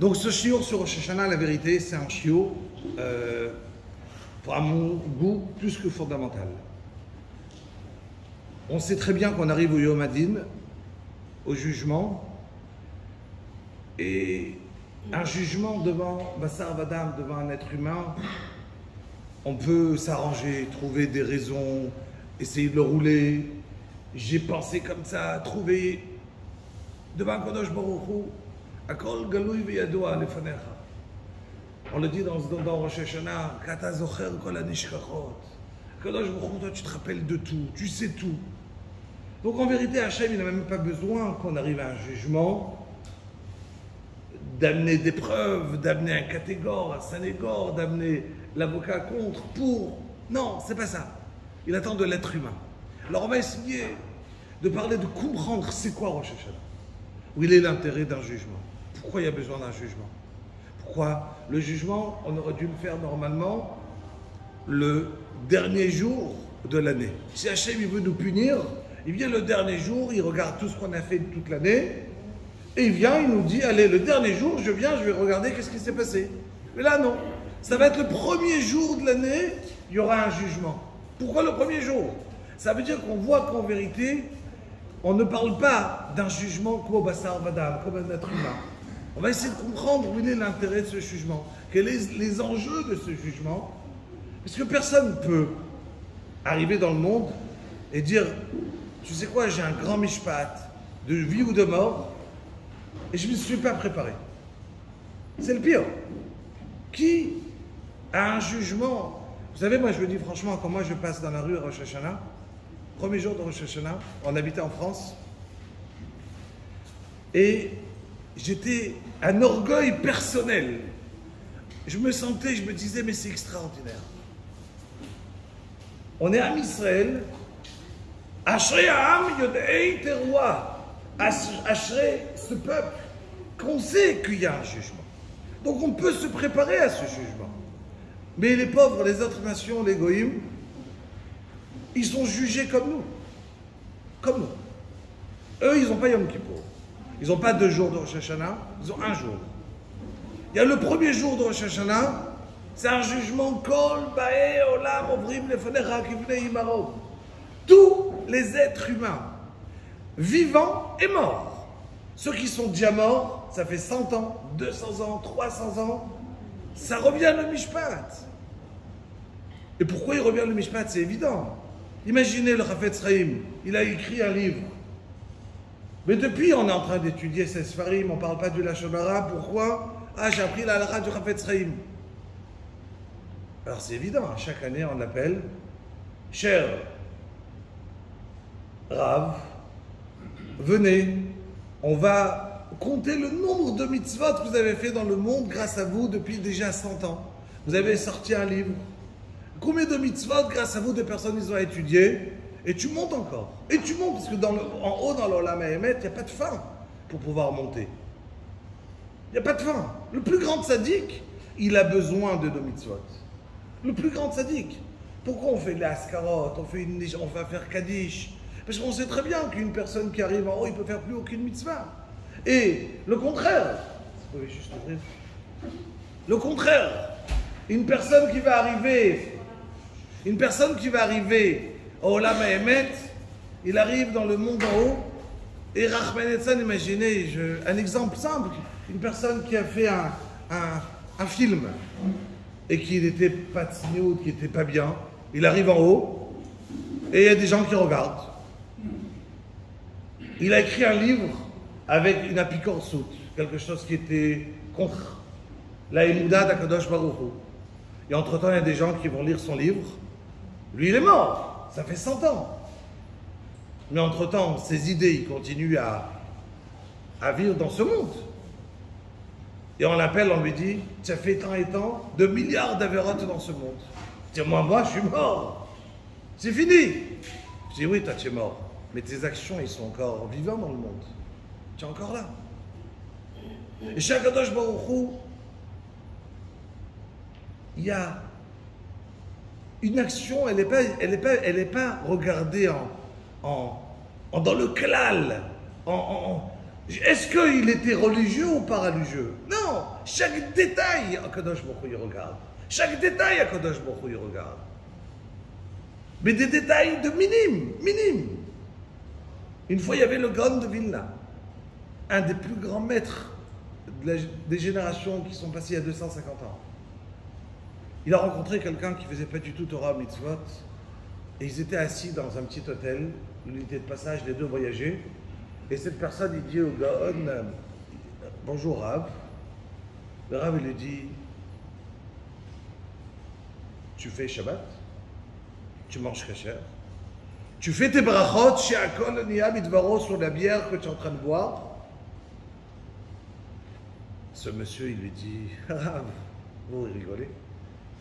Donc ce shiur sur Rosh Hashanah, la vérité, c'est un shiur, à mon goût, plus que fondamental. On sait très bien qu'on arrive au Yom Hadin, au jugement, et un jugement devant Bassar Vadam, devant un être humain, on peut s'arranger, trouver des raisons, essayer de le rouler. J'ai pensé comme ça, trouver devant Kadosh Baruch Hu, Akol Galoui Veyadoua Lefanecha. On le dit dans Rosh Hashanah, Kata Zocher Kol HaNishkachot. Kadosh Baruch Hu, toi tu te rappelles de tout, tu sais tout. Donc en vérité, Hachem, il n'a même pas besoin qu'on arrive à un jugement, d'amener des preuves, d'amener un catégore, un sanégore, d'amener l'avocat contre, pour... Non, c'est pas ça. Il attend de l'être humain. Alors on va essayer de parler, de comprendre c'est quoi Rosh Hashanah. Où il est l'intérêt d'un jugement. Pourquoi il y a besoin d'un jugement? Pourquoi le jugement, on aurait dû le faire normalement le dernier jour de l'année. Si Hachem il veut nous punir, il vient le dernier jour, il regarde tout ce qu'on a fait toute l'année, et il vient, il nous dit, allez, le dernier jour, je viens, je vais regarder qu'est-ce qui s'est passé. Mais là, non. Ça va être le premier jour de l'année, il y aura un jugement. Pourquoi le premier jour? Ça veut dire qu'on voit qu'en vérité, on ne parle pas d'un jugement comme au Bassar Vadam, comme un être humain. On va essayer de comprendre où il est l'intérêt de ce jugement, quels sont les enjeux de ce jugement. Parce que personne ne peut arriver dans le monde et dire, tu sais quoi, j'ai un grand mishpat de vie ou de mort, et je ne me suis pas préparé. C'est le pire. Qui a un jugement? Vous savez, moi je vous dis franchement, quand moi je passe dans la rue à Rosh Hashanah, premier jour de Rosh Hashanah, on habitait en France, et j'étais un orgueil personnel. Je me sentais, je me disais, mais c'est extraordinaire. On est à Israël, Ashrei Ha'am Yodei Teroua, Ashrei ce peuple, qu'on sait qu'il y a un jugement. Donc on peut se préparer à ce jugement. Mais les pauvres, les autres nations, les goïms, ils sont jugés comme nous. Comme nous. Eux, ils n'ont pas Yom Kippour. Ils n'ont pas 2 jours de Rosh Hashanah, ils ont 1 jour. Il y a le premier jour de Rosh Hashanah, c'est un jugement Kol Bae Olam Ovrim Lefanecha Kivnei Imarot. Tous les êtres humains, vivants et morts. Ceux qui sont déjà morts, ça fait 100 ans, 200 ans, 300 ans, ça revient le Mishpat. Et pourquoi il revient le Mishpat? C'est évident. Imaginez le Chafetz Chaim, il a écrit un livre. Mais depuis, on est en train d'étudier ces Sfarim, on ne parle pas du Lashon Hara. Pourquoi? Ah, j'ai appris la halakha du Chafetz Chaim. Alors c'est évident, chaque année on l'appelle cher Rav, venez, on va compter le nombre de mitzvot que vous avez fait dans le monde grâce à vous depuis déjà 100 ans. Vous avez sorti un livre. Combien de mitzvot grâce à vous de personnes ils ont étudié? Et tu montes encore. Et tu montes, parce que en haut dans l'Olam Haemet, il n'y a pas de fin pour pouvoir monter. Il n'y a pas de fin. Le plus grand tzaddik, il a besoin de nos mitzvot. Le plus grand tzaddik. Pourquoi on fait les askarot, on va faire Kaddish? Parce qu'on sait très bien qu'une personne qui arrive en haut, il ne peut faire plus aucune mitzvah. Et le contraire, vous pouvez juste ouvrir. Le contraire, une personne qui va arriver au Olam Haemet, il arrive dans le monde en haut, et Rahman Etzan, imaginez, un exemple simple, une personne qui a fait un film, et qui n'était pas tsniout, qui n'était pas bien, il arrive en haut, et il y a des gens qui regardent. Il a écrit un livre avec une apikorsout, quelque chose qui était contre la Emuda d'Akadosh Baruch Hu. Et entre-temps, il y a des gens qui vont lire son livre. Lui, il est mort, ça fait 100 ans. Mais entre-temps, ses idées, il continue à vivre dans ce monde. Et on l'appelle, on lui dit, ça fait tant et tant de milliards d'avérotes dans ce monde. Je dis, moi, je suis mort. C'est fini. Je dis, oui, toi, tu es mort. Mais tes actions, ils sont encore vivants dans le monde. Tu es encore là. Et chez Akadosh Baruch Hu, il y a une action, elle n'est pas regardée dans le klal. Est-ce qu'il était religieux ou pas religieux? Non, chaque détail, Akadosh Baruch Hu, il regarde. Chaque détail, Akadosh Baruch Hu, il regarde. Mais des détails de minimes. Une fois, il y avait le Gaon de Vilna, un des plus grands maîtres des générations qui sont passées il y a 250 ans. Il a rencontré quelqu'un qui ne faisait pas du tout Torah Mitzvot, et ils étaient assis dans un petit hôtel, l'unité de passage, les deux voyageaient, et cette personne, il dit au Gaon, bonjour Rav. Le Rav, il lui dit, tu fais Shabbat, tu manges kasher, tu fais tes brachot chez Akol Niya Midvaro sur la bière que tu es en train de boire. Ce monsieur, il lui dit, Rav, vous rigolez.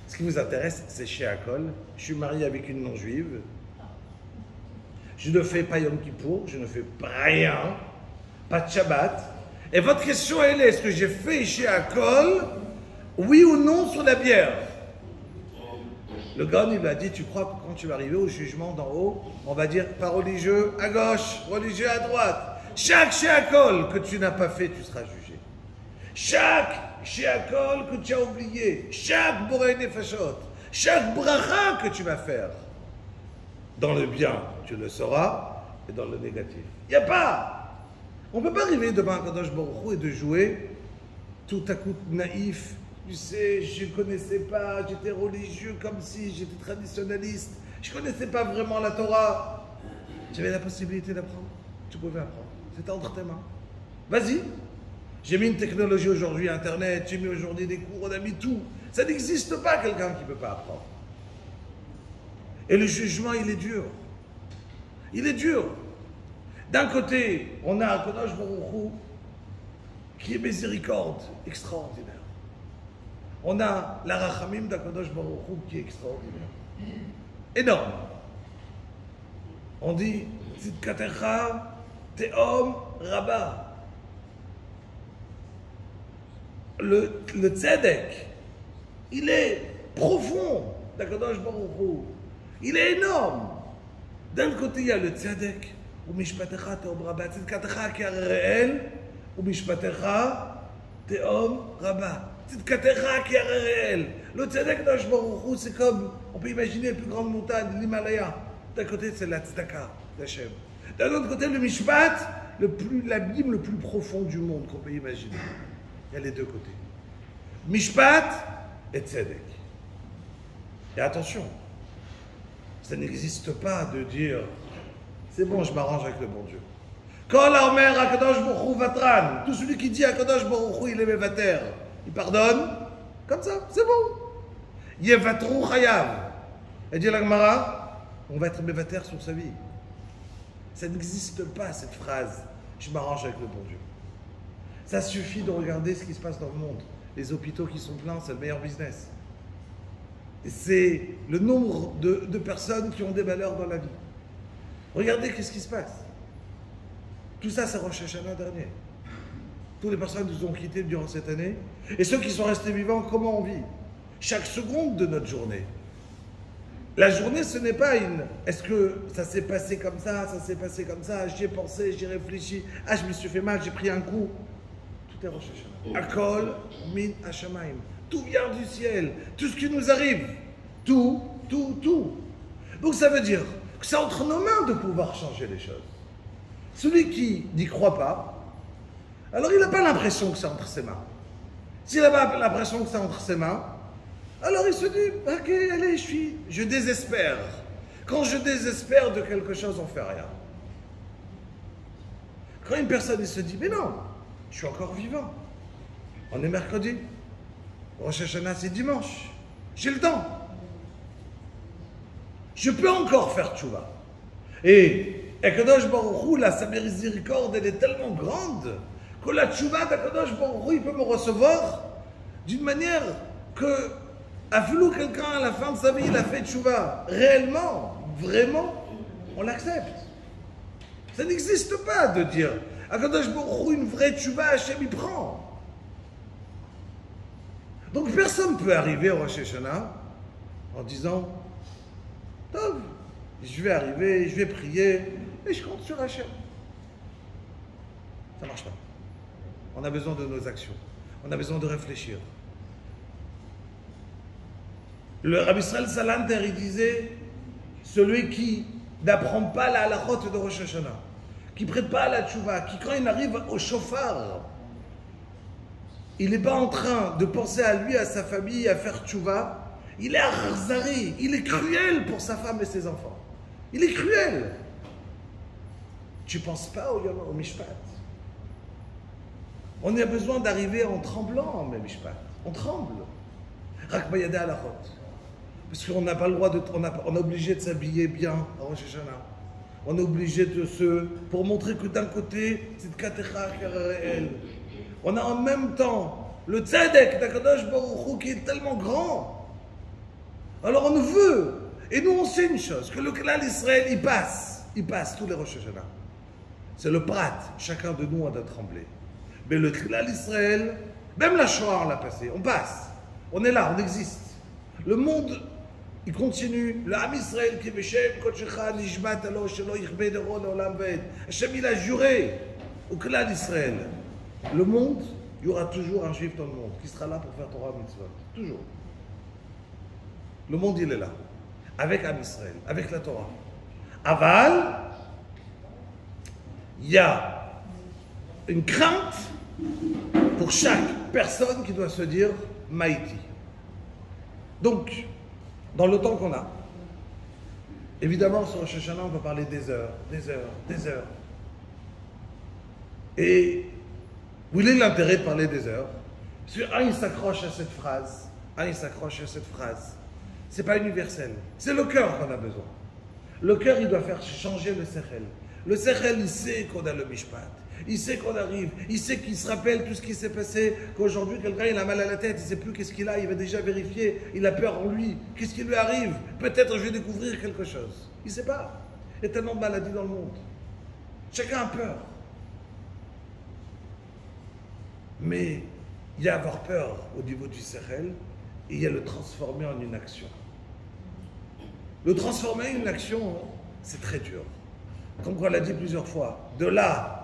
Ce qui vous intéresse, c'est chez Akol. Je suis marié avec une non-juive. Je ne fais pas Yom Kippour, je ne fais pas rien, pas de Shabbat. Et votre question, elle est, est-ce que j'ai fait chez Akol, oui ou non, sur la bière? Le gars, il lui a dit, tu crois que quand tu vas arriver au jugement d'en haut, on va dire, pas religieux à gauche, religieux à droite. Chaque chez Akol que tu n'as pas fait, tu seras jugé. Chaque chez Akol que tu as oublié, chaque Borei Nefashot, chaque bracha que tu vas faire, dans le bien, tu le sauras, et dans le négatif. Il n'y a pas. On ne peut pas arriver devant Akadosh Baruch Hu et de jouer tout à coup naïf. Tu sais, je ne connaissais pas, j'étais religieux comme si, j'étais traditionnaliste, je ne connaissais pas vraiment la Torah. J'avais la possibilité d'apprendre. Tu pouvais apprendre. C'était entre tes mains. Vas-y. J'ai mis une technologie aujourd'hui, Internet, j'ai mis aujourd'hui des cours, on a mis tout. Ça n'existe pas quelqu'un qui ne peut pas apprendre. Et le jugement, il est dur. Il est dur. D'un côté, on a Akadosh Baruch Hu qui est miséricorde, extraordinaire. On a la Rachamim d'Akadosh Baruch Hu qui est extraordinaire. Énorme. On dit Tzidkatecha Teom Rabba. Le tzedek, il est profond d'Akadosh Baruch Hu. Il est énorme. D'un côté, il y a le tzedek, ou mishpatecha teom rabba. Tzedkatecha qui est réel, ou mishpatecha teom rabba. Tzedkatecha qui est réel. Le tzedek d'Akadosh Baruch Hu, c'est comme, on peut imaginer la plus grande montagne, l'Himalaya. D'un côté, c'est la tzedaka d'Hachem. D'un autre côté, le mishpat, l'abîme le plus profond du monde qu'on peut imaginer. Il y a les deux côtés. Mishpat et tzedek. Et attention, ça n'existe pas de dire c'est bon, je m'arrange avec le bon Dieu. Kol Omer Akadosh Baruch Hu Vatran, tout celui qui dit Akadosh Baruch Hu, il est mevater, il pardonne, comme ça, c'est bon. Yevatru Chayav. Et dit la Gemara, on va être mevater sur sa vie. Ça n'existe pas cette phrase, je m'arrange avec le bon Dieu. Ça suffit de regarder ce qui se passe dans le monde. Les hôpitaux qui sont pleins, c'est le meilleur business. C'est le nombre de personnes qui ont des valeurs dans la vie. Regardez qu'est-ce qui se passe. Tout ça, c'est Rosh Hashanah dernier. Toutes les personnes nous ont quittés durant cette année. Et ceux qui sont restés vivants, comment on vit? Chaque seconde de notre journée. La journée, ce n'est pas une... Est-ce que ça s'est passé comme ça s'est passé comme ça, j'y ai pensé, j'y ai réfléchi, ah, je me suis fait mal, j'ai pris un coup. Tout est Rosh Hashanah. Akol min hashamayim. Tout vient du ciel. Tout ce qui nous arrive. Tout. Donc ça veut dire que c'est entre nos mains de pouvoir changer les choses. Celui qui n'y croit pas, alors il n'a pas l'impression que c'est entre ses mains. S'il n'a pas l'impression que c'est entre ses mains, alors il se dit, ok, allez, je désespère. Quand je désespère de quelque chose, on ne fait rien. Quand une personne il se dit, mais non, je suis encore vivant. On est mercredi. Rosh Hashanah, c'est dimanche. J'ai le temps. Je peux encore faire tchouva. Et Akadosh Baruch Hu, sa miséricorde, elle est tellement grande que la tchouva d'Akadosh Baruch Hu, il peut me recevoir d'une manière que, afilou quelqu'un à la fin de sa vie, il a fait tchouva. Réellement, vraiment, on l'accepte. Ça n'existe pas de dire Akadosh Baruch Hu, une vraie tchouva, Hachem il prend. Donc personne ne peut arriver au Rosh Hashanah en disant Tov, je vais arriver, je vais prier et je compte sur Hachem. Ça ne marche pas. on a besoin de nos actions. On a besoin de réfléchir. Le Rabbi Israël Salanter, il disait, celui qui n'apprend pas la halachot de Rosh Hashanah, qui ne prête pas à la tchouva, qui quand il arrive au shofar, il n'est pas en train de penser à lui, à sa famille, à faire tchouva, il est arzari, il est cruel pour sa femme et ses enfants. Il est cruel. Tu ne penses pas au mishpat. On a besoin d'arriver en tremblant, mais mishpat. On tremble. Rak bayadeh halachot. Parce qu'on n'a pas le droit de... On est obligé de s'habiller bien à Rosh Hashanah. On est obligé de pour montrer que d'un côté, c'est Katecha réel. On a en même temps le tzedek d'Akadosh Baruch Hu qui est tellement grand. Alors on veut. Et nous on sait une chose, que le klal Israël, il passe tous les Rosh Hashanah. C'est le prat. Chacun de nous a de trembler. Mais le klal Israël, même la Shoah on l'a passé. On passe. On est là, on existe. Le monde... Il continue, le Ham Israël qui est Beshem, Kodshecha, Nishbat, Alo, Shelo, Yichbe, Dero, Leolam, Ved. Hachem, il a juré au Klal d'Israël. Le monde, il y aura toujours un juif dans le monde qui sera là pour faire Torah Mitzvot. Toujours. Le monde, il est là. Avec Ham Israël, avec la Torah. Aval, il y a une crainte pour chaque personne qui doit se dire Maïti. Donc, dans le temps qu'on a, évidemment, sur Rosh Hashanah, on peut parler des heures. Et où est l'intérêt de parler des heures? Parce que il s'accroche à cette phrase. C'est pas universel. C'est le cœur qu'on a besoin. Le cœur, il doit faire changer le sechel. Le sechel, il sait qu'on a le mishpat. Il sait qu'on arrive, il sait qu'il se rappelle tout ce qui s'est passé, qu'aujourd'hui quelqu'un il a mal à la tête, il ne sait plus qu'est-ce qu'il a, il va déjà vérifier, il a peur en lui, qu'est-ce qui lui arrive? Peut-être je vais découvrir quelque chose. Il ne sait pas. Il y a tellement de maladies dans le monde. Chacun a peur. Mais il y a avoir peur au niveau du sechel et il y a le transformer en une action. Le transformer en une action, c'est très dur. Comme on l'a dit plusieurs fois, de là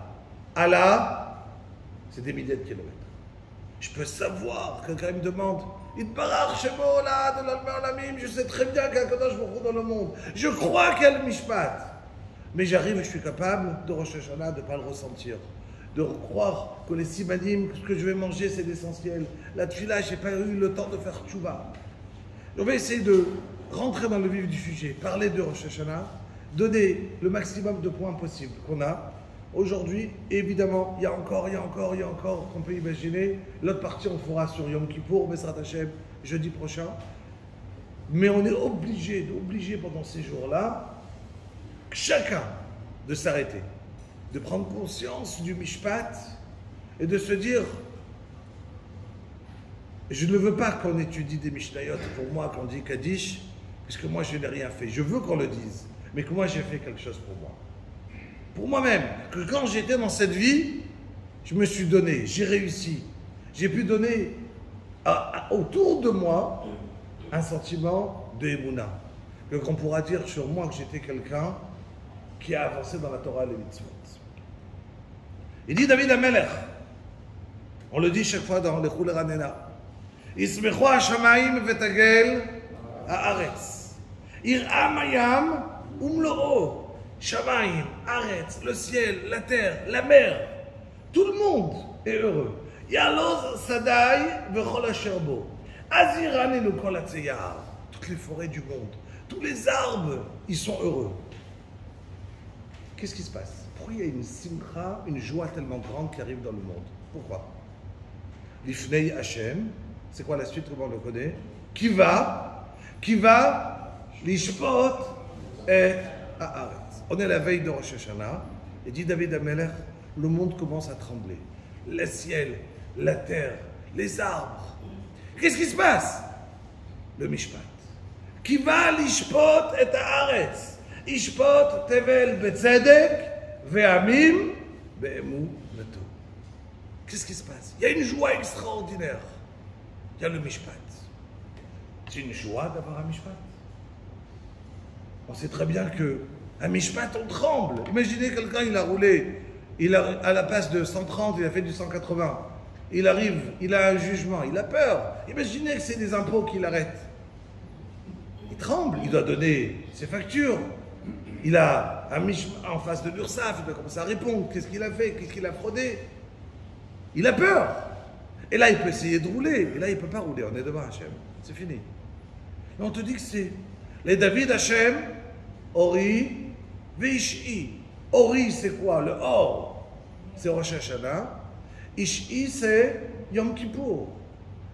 à là, c'est des milliers de kilomètres. Je peux savoir, quelqu'un me demande, Itbarach Shemo là, de l'Alma, je sais très bien qu'il y a un Kadosh Baruch Hu dans le monde. Je crois qu'il y a le Mishpat. Mais j'arrive et je suis capable de Rosh Hashanah, de ne pas le ressentir. De croire que les simanim, ce que je vais manger, c'est l'essentiel. La tefila, je n'ai pas eu le temps de faire tchouva. On va essayer de rentrer dans le vif du sujet, parler de Rosh Hashanah, donner le maximum de points possibles qu'on a. Aujourd'hui, évidemment, il y a encore qu'on peut imaginer. L'autre partie, on fera sur Yom Kippour, Besrat Hashem, jeudi prochain. Mais on est obligé pendant ces jours-là, chacun de s'arrêter, de prendre conscience du Mishpat et de se dire, je ne veux pas qu'on étudie des Mishnayot pour moi, qu'on dit Kaddish, puisque moi je n'ai rien fait. Je veux qu'on le dise, mais que moi j'ai fait quelque chose pour moi. Pour moi-même, que quand j'étais dans cette vie, je me suis donné, j'ai réussi. J'ai pu donner autour de moi un sentiment de Emouna. Qu'on pourra dire sur moi que j'étais quelqu'un qui a avancé dans la Torah et les mitzvot. Il dit David HaMelech, on le dit chaque fois dans les Chouler Hanena, Yismechu ha-shamayim vetagel haaretz, ir'a mayam umlo'o. Shamayim, Aretz, le ciel, la terre, la mer, tout le monde est heureux. Yaloz Sadai vechol asherbo. Azirani le kol hatzeyar. Toutes les forêts du monde, tous les arbres, ils sont heureux. Qu'est-ce qui se passe? Pourquoi il y a une simcha, une joie tellement grande qui arrive dans le monde? Pourquoi? Lifnei Hashem, c'est quoi la suite, comment on le connaît? Qui va lishpot et haaretz. On est à la veille de Rosh Hashanah, et dit David HaMelech, le monde commence à trembler. Le ciel, la terre, les arbres. Qu'est-ce qui se passe? Le Mishpat. Qui va l'ishpot et haaretz. Ishpot tevel betzedek ve'amim be'emu nato. Qu'est-ce qui se passe? Il y a une joie extraordinaire. Il y a le Mishpat. C'est une joie d'avoir un Mishpat. On sait très bien que un Mishpat, on tremble. Imaginez quelqu'un, il a roulé à la place de 130, il a fait du 180. Il arrive, il a un jugement, il a peur. Imaginez que c'est des impôts qu'il arrête. Il tremble, il doit donner ses factures. Il a un mishma en face de l'URSSAF, il doit commencer à répondre. Qu'est-ce qu'il a fait? Qu'est-ce qu'il a fraudé? Il a peur. Et là, il peut essayer de rouler. Et là, il ne peut pas rouler. On est devant Hachem. C'est fini. Et on te dit que c'est les David Hachem, Ori, Vish'i. Ori, c'est quoi? Le Or, c'est Rosh Hashanah. Ish'i, c'est Yom Kippour.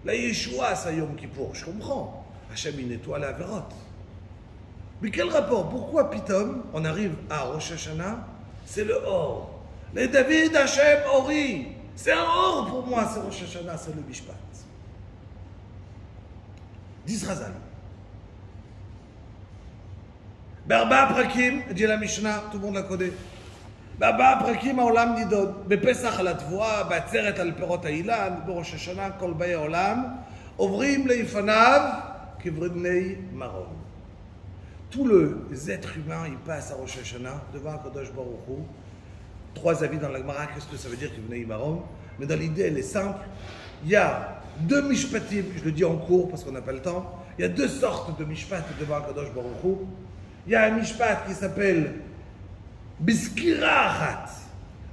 La Yeshua, c'est Yom Kippour. Je comprends. Hachem, il nettoie la vérote. Mais quel rapport? Pourquoi Pitom, on arrive à Rosh Hashanah? C'est le Or. Les David Hachem, Ori. C'est un Or pour moi, c'est Rosh Hashanah, c'est le Mishpat. D'Israzal. Barba Prakim, dit la Mishnah, tout le monde la connaît. Barba Prakim, Olam Nidod. Bepesach la Tvoa, Batzeret al Perot Ha'ilan, Rosh Hashanah, Kol Baye Olam, Ovrim Leifanav, Kivrinei Maron. Tous les êtres humains, ils passent à Rosh Hashanah, devant Kadosh Baruch Hu. 3 avis dans la Gemara, qu'est-ce que ça veut dire Kivrinei Maron? Mais dans l'idée, elle est simple. Il y a 2 mishpatim, je le dis en cours parce qu'on n'a pas le temps. Il y a 2 sortes de mishpat devant Kadosh Baruch Hu. Il y a un mishpat qui s'appelle Biskira Achat.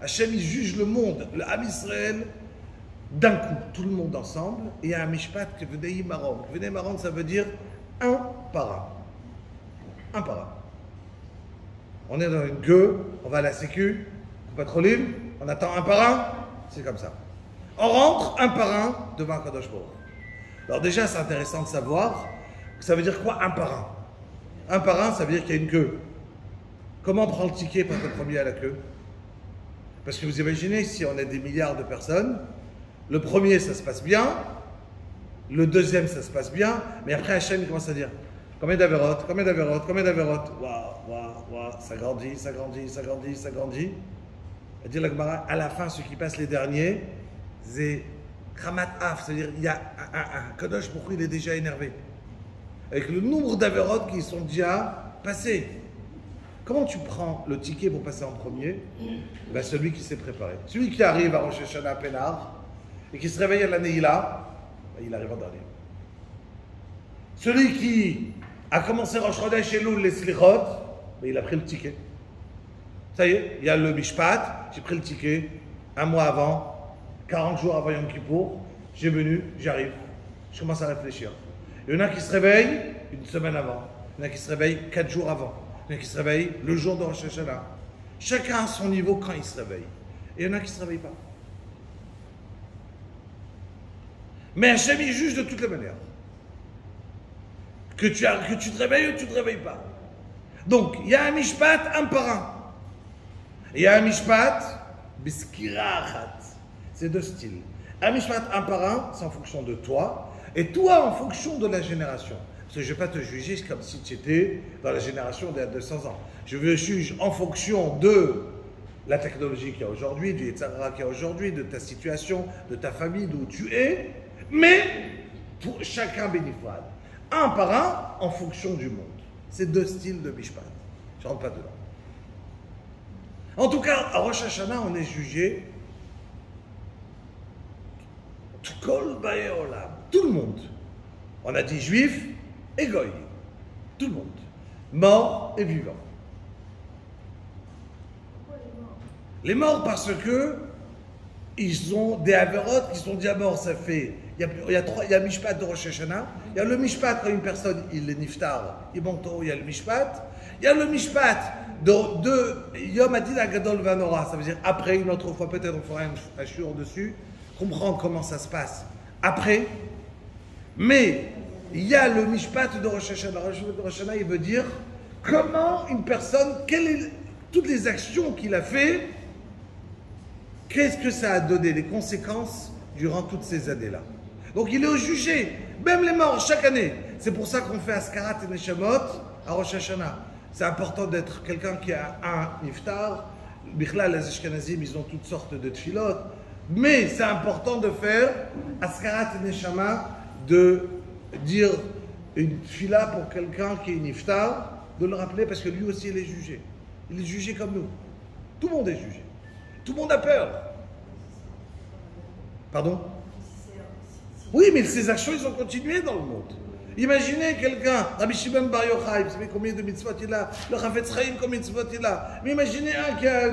Hachem, il juge le monde, le Ham Israël, d'un coup, tout le monde ensemble. Et il y a un mishpat qui Kivrinei Maron. Kivrinei Maron, ça veut dire un par un. Un par un. On est dans une queue, on va à la sécu, on patrouille, on attend un par un, c'est comme ça. On rentre un par un devant Kadosh Baruch. Alors déjà, c'est intéressant de savoir, ça veut dire quoi un par un? Un par un, ça veut dire qu'il y a une queue. Comment on prend le ticket pour être le premier à la queue? Parce que vous imaginez, si on est des milliards de personnes, le premier, ça se passe bien, le deuxième, ça se passe bien, mais après Hachem, il commence à dire combien d'avérotes, combien d'avérotes, combien d'avérotes. Waouh, ça grandit, ça grandit, ça grandit, ça grandit. Et dire la Gemara, à la fin, ceux qui passent les derniers, c'est Kramat Af, c'est-à-dire il y a un Kadosh, pourquoi il est déjà énervé? Avec le nombre d'avérotes qui sont déjà passés. Comment tu prends le ticket pour passer en premier? Ben, celui qui s'est préparé. Celui qui arrive à Rosh Hashanah Pénard et qui se réveille à la Neila, ben, il arrive en dernier. Celui qui a commencé Rosh Chodesh Elul les Slichot, ben, il a pris le ticket. Ça y est, il y a le Mishpat, j'ai pris le ticket, 1 mois avant, 40 jours avant Yom Kippour, j'ai venu, j'arrive, je commence à réfléchir. Il y en a qui se réveillent 1 semaine avant, il y en a qui se réveillent 4 jours avant, il y en a qui se réveillent le jour de Rosh Hashanah. Chacun à son niveau quand il se réveille. Et il y en a qui ne se réveillent pas. Mais Hachem, il juge de toutes les manières. Que tu te réveilles ou tu ne te réveilles pas. Donc, il y a un mishpat un par un. Il y a un mishpat biskira achat. C'est 2 styles. Un mishpat un par un, c'est en fonction de toi, et toi en fonction de la génération. Parce que je ne vais pas te juger comme si tu étais dans la génération d'il y a 200 ans. Je veux juger en fonction de la technologie qu'il y a aujourd'hui, du Yetzirah qu'il y a aujourd'hui, de ta situation, de ta famille, d'où tu es, mais pour chacun bénéfice. Un par un en fonction du monde. C'est 2 styles de Mishpat. Je ne rentre pas dedans. En tout cas, à Rosh Hashanah, on est jugé Kol Baye Olam. Tout le monde. On a dit juif et goy. Tout le monde. Mort et vivant. Les morts parce que ils ont des avérotes qui sont dit à mort. Ça fait. Il y a Mishpat de Rosh Hashanah. Il y a le Mishpat quand une personne, il est niftar, il monte au haut, il y a le Mishpat. Il y a le Mishpat de Yom Adin Agadol Vanora. Ça veut dire après, une autre fois, peut-être on fera un shiur dessus, comprendre comment ça se passe après. Mais il y a le Mishpat de Rosh Hashanah. Le Mishpat de Rosh Hashanah, il veut dire comment une personne, toutes les actions qu'il a fait, qu'est-ce que ça a donné, les conséquences durant toutes ces années-là. Donc il est jugé, même les morts, chaque année. C'est pour ça qu'on fait Askarat et Neshamot à Rosh Hashanah. C'est important d'être quelqu'un qui a un niftar. Bichlal, les Ashkenazim, ils ont toutes sortes de tfilot. Mais c'est important de faire Askarat et Neshama, de dire une tfila pour quelqu'un qui est niftar, de le rappeler parce que lui aussi il est jugé. Il est jugé comme nous. Tout le monde est jugé. Tout le monde a peur. Pardon? Oui, mais ces actions, ils ont continué dans le monde. Imaginez quelqu'un, Rabbi Shimon Bar Yochai, vous savez combien de mitzvot il a, le Chafetz Chaim, combien de mitzvot il a. Mais imaginez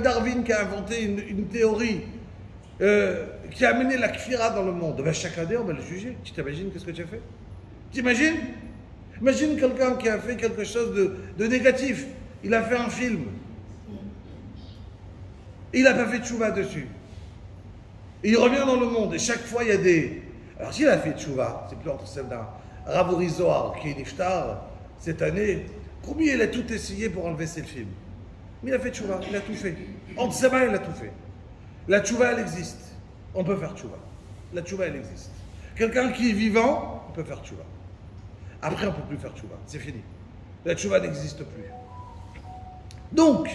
Darwin qui a inventé une théorie qui a amené la kfira dans le monde. Ben, chaque année, on va le juger. Tu t'imagines qu'est-ce que tu as fait? T'imagines? Imagine quelqu'un qui a fait quelque chose de négatif. Il a fait un film. Il n'a pas fait de tchouva dessus. Et il revient dans le monde. Et chaque fois, il y a des... Alors, s'il a fait de tchouva, c'est plus entre celle d'un Rav Uri Zohar qui est niftar cette année, combien il a tout essayé pour enlever ce film? Mais il a fait de tchouva, il a tout fait. Entre ses mains, il a tout fait. La tchouva, elle existe. On peut faire tchouva. La tchouva, elle existe. Quelqu'un qui est vivant, on peut faire tchouva. Après, on ne peut plus faire tchouva. C'est fini. La tchouva n'existe plus. Donc,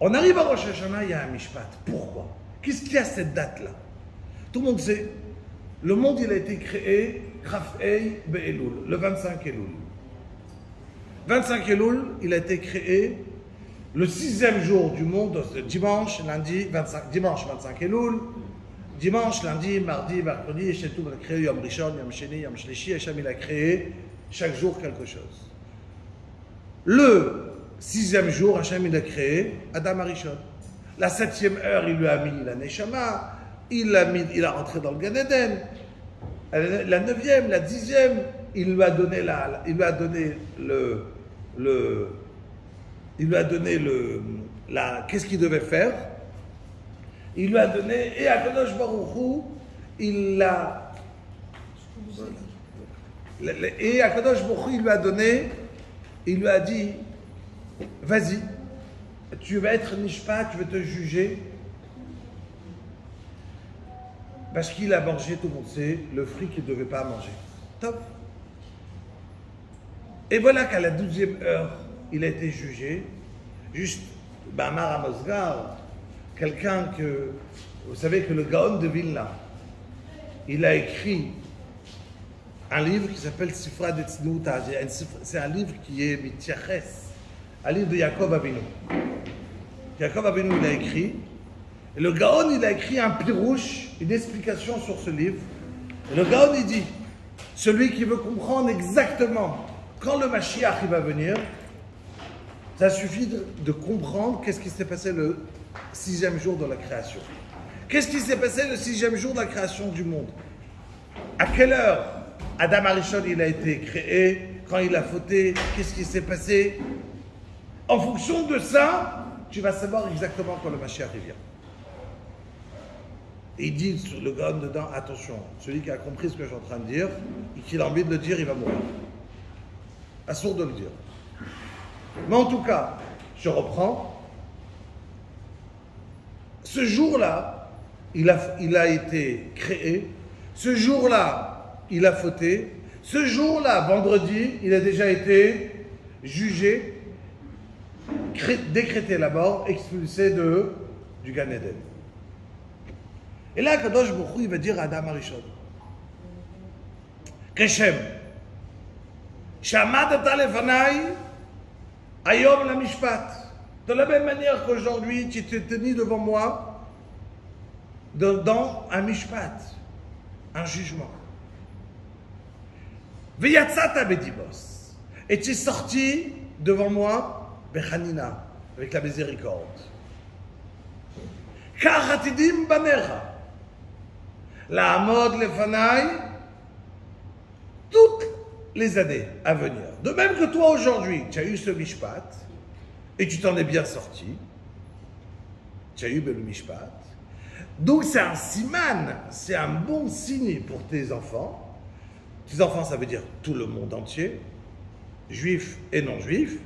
on arrive à Rosh Hashanah, il y a un mishpat. Pourquoi? Qu'est-ce qu'il y a à cette date-là? Tout le monde sait, le monde il a été créé Chafei Be'elul, le 25 Elul. 25 Elul, il a été créé le 6e jour du monde, dimanche, lundi, 25 Elul, dimanche, lundi, mardi, mercredi, et tout, il a créé Yom Rishon, Yom Sheni, Yom Shlishi, Hachem il a créé chaque jour quelque chose. Le 6e jour, Hachem il a créé Adam Arishon. La 7e heure, il lui a mis la Neshama, il a rentré dans le Gan Eden. La 9e, la 10e, il lui a donné qu'est-ce qu'il devait faire? Il lui a donné, et Akadosh Baruch Hu, il lui a donné, il lui a dit, vas-y, tu vas être nishpat, tu vas te juger, parce qu'il a mangé, tout le monde sait, le fruit qu'il ne devait pas manger. Top. Et voilà qu'à la 12e heure, il a été jugé, juste, Bamar Amosgar, quelqu'un que, vous savez que le Gaon de Vilna, il a écrit un livre qui s'appelle Sifra de Tznuta, c'est un livre qui est Mityaches, un livre de Yaakov Avinu. Yaakov Avinu, il a écrit, et le Gaon, il a écrit un pirouche, une explication sur ce livre. Et le Gaon, il dit, celui qui veut comprendre exactement quand le Mashiach il va venir, ça suffit de comprendre qu'est-ce qui s'est passé le 6e jour de la création. Qu'est-ce qui s'est passé le 6e jour de la création du monde? À quelle heure Adam Arishon il a été créé? Quand il a fauté, qu'est-ce qui s'est passé? En fonction de ça, tu vas savoir exactement quand le Mashiach vient. Et il dit sur le Gaon dedans, attention, celui qui a compris ce que je suis en train de dire, et qui a envie de le dire, il va mourir. Assourd de le dire. Mais en tout cas, je reprends. Ce jour-là, il a été créé. Ce jour-là, il a fauté. Ce jour-là, vendredi, il a déjà été jugé, décrété la mort, expulsé du Gan Eden. Et là, Kadosh Baruch Hu, il va dire à Adam Arishon, Keshem, Shamadata lefanai, ayom la mishpat. De la même manière qu'aujourd'hui, tu t'es tenu devant moi dans un mishpat, un jugement. Veyatzata bedibos. Et tu es sorti devant moi, bechanina, avec la miséricorde. Car hatidim banecha. La amod lefanai, toutes les années à venir. De même que toi aujourd'hui, tu as eu ce mishpat, et tu t'en es bien sorti. Tu as eu le mishpat. Donc c'est un siman, c'est un bon signe pour tes enfants. Tes enfants, ça veut dire tout le monde entier, juifs et non-juifs,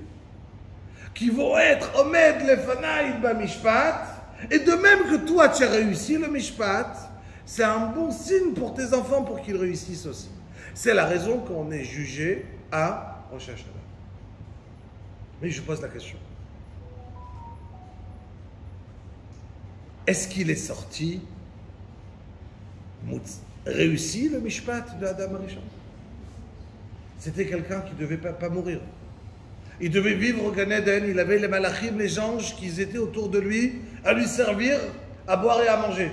qui vont être omed lefanai ba mishpat, et de même que toi tu as réussi le mishpat, c'est un bon signe pour tes enfants pour qu'ils réussissent aussi. C'est la raison qu'on est jugé à Rosh Hashanah. Mais je pose la question. Est-ce qu'il est sorti, réussi le mishpat de Adam Arishon? C'était quelqu'un qui ne devait pas mourir. Il devait vivre au Gan Eden. Il avait les malachim, les anges qui étaient autour de lui, à lui servir, à boire et à manger.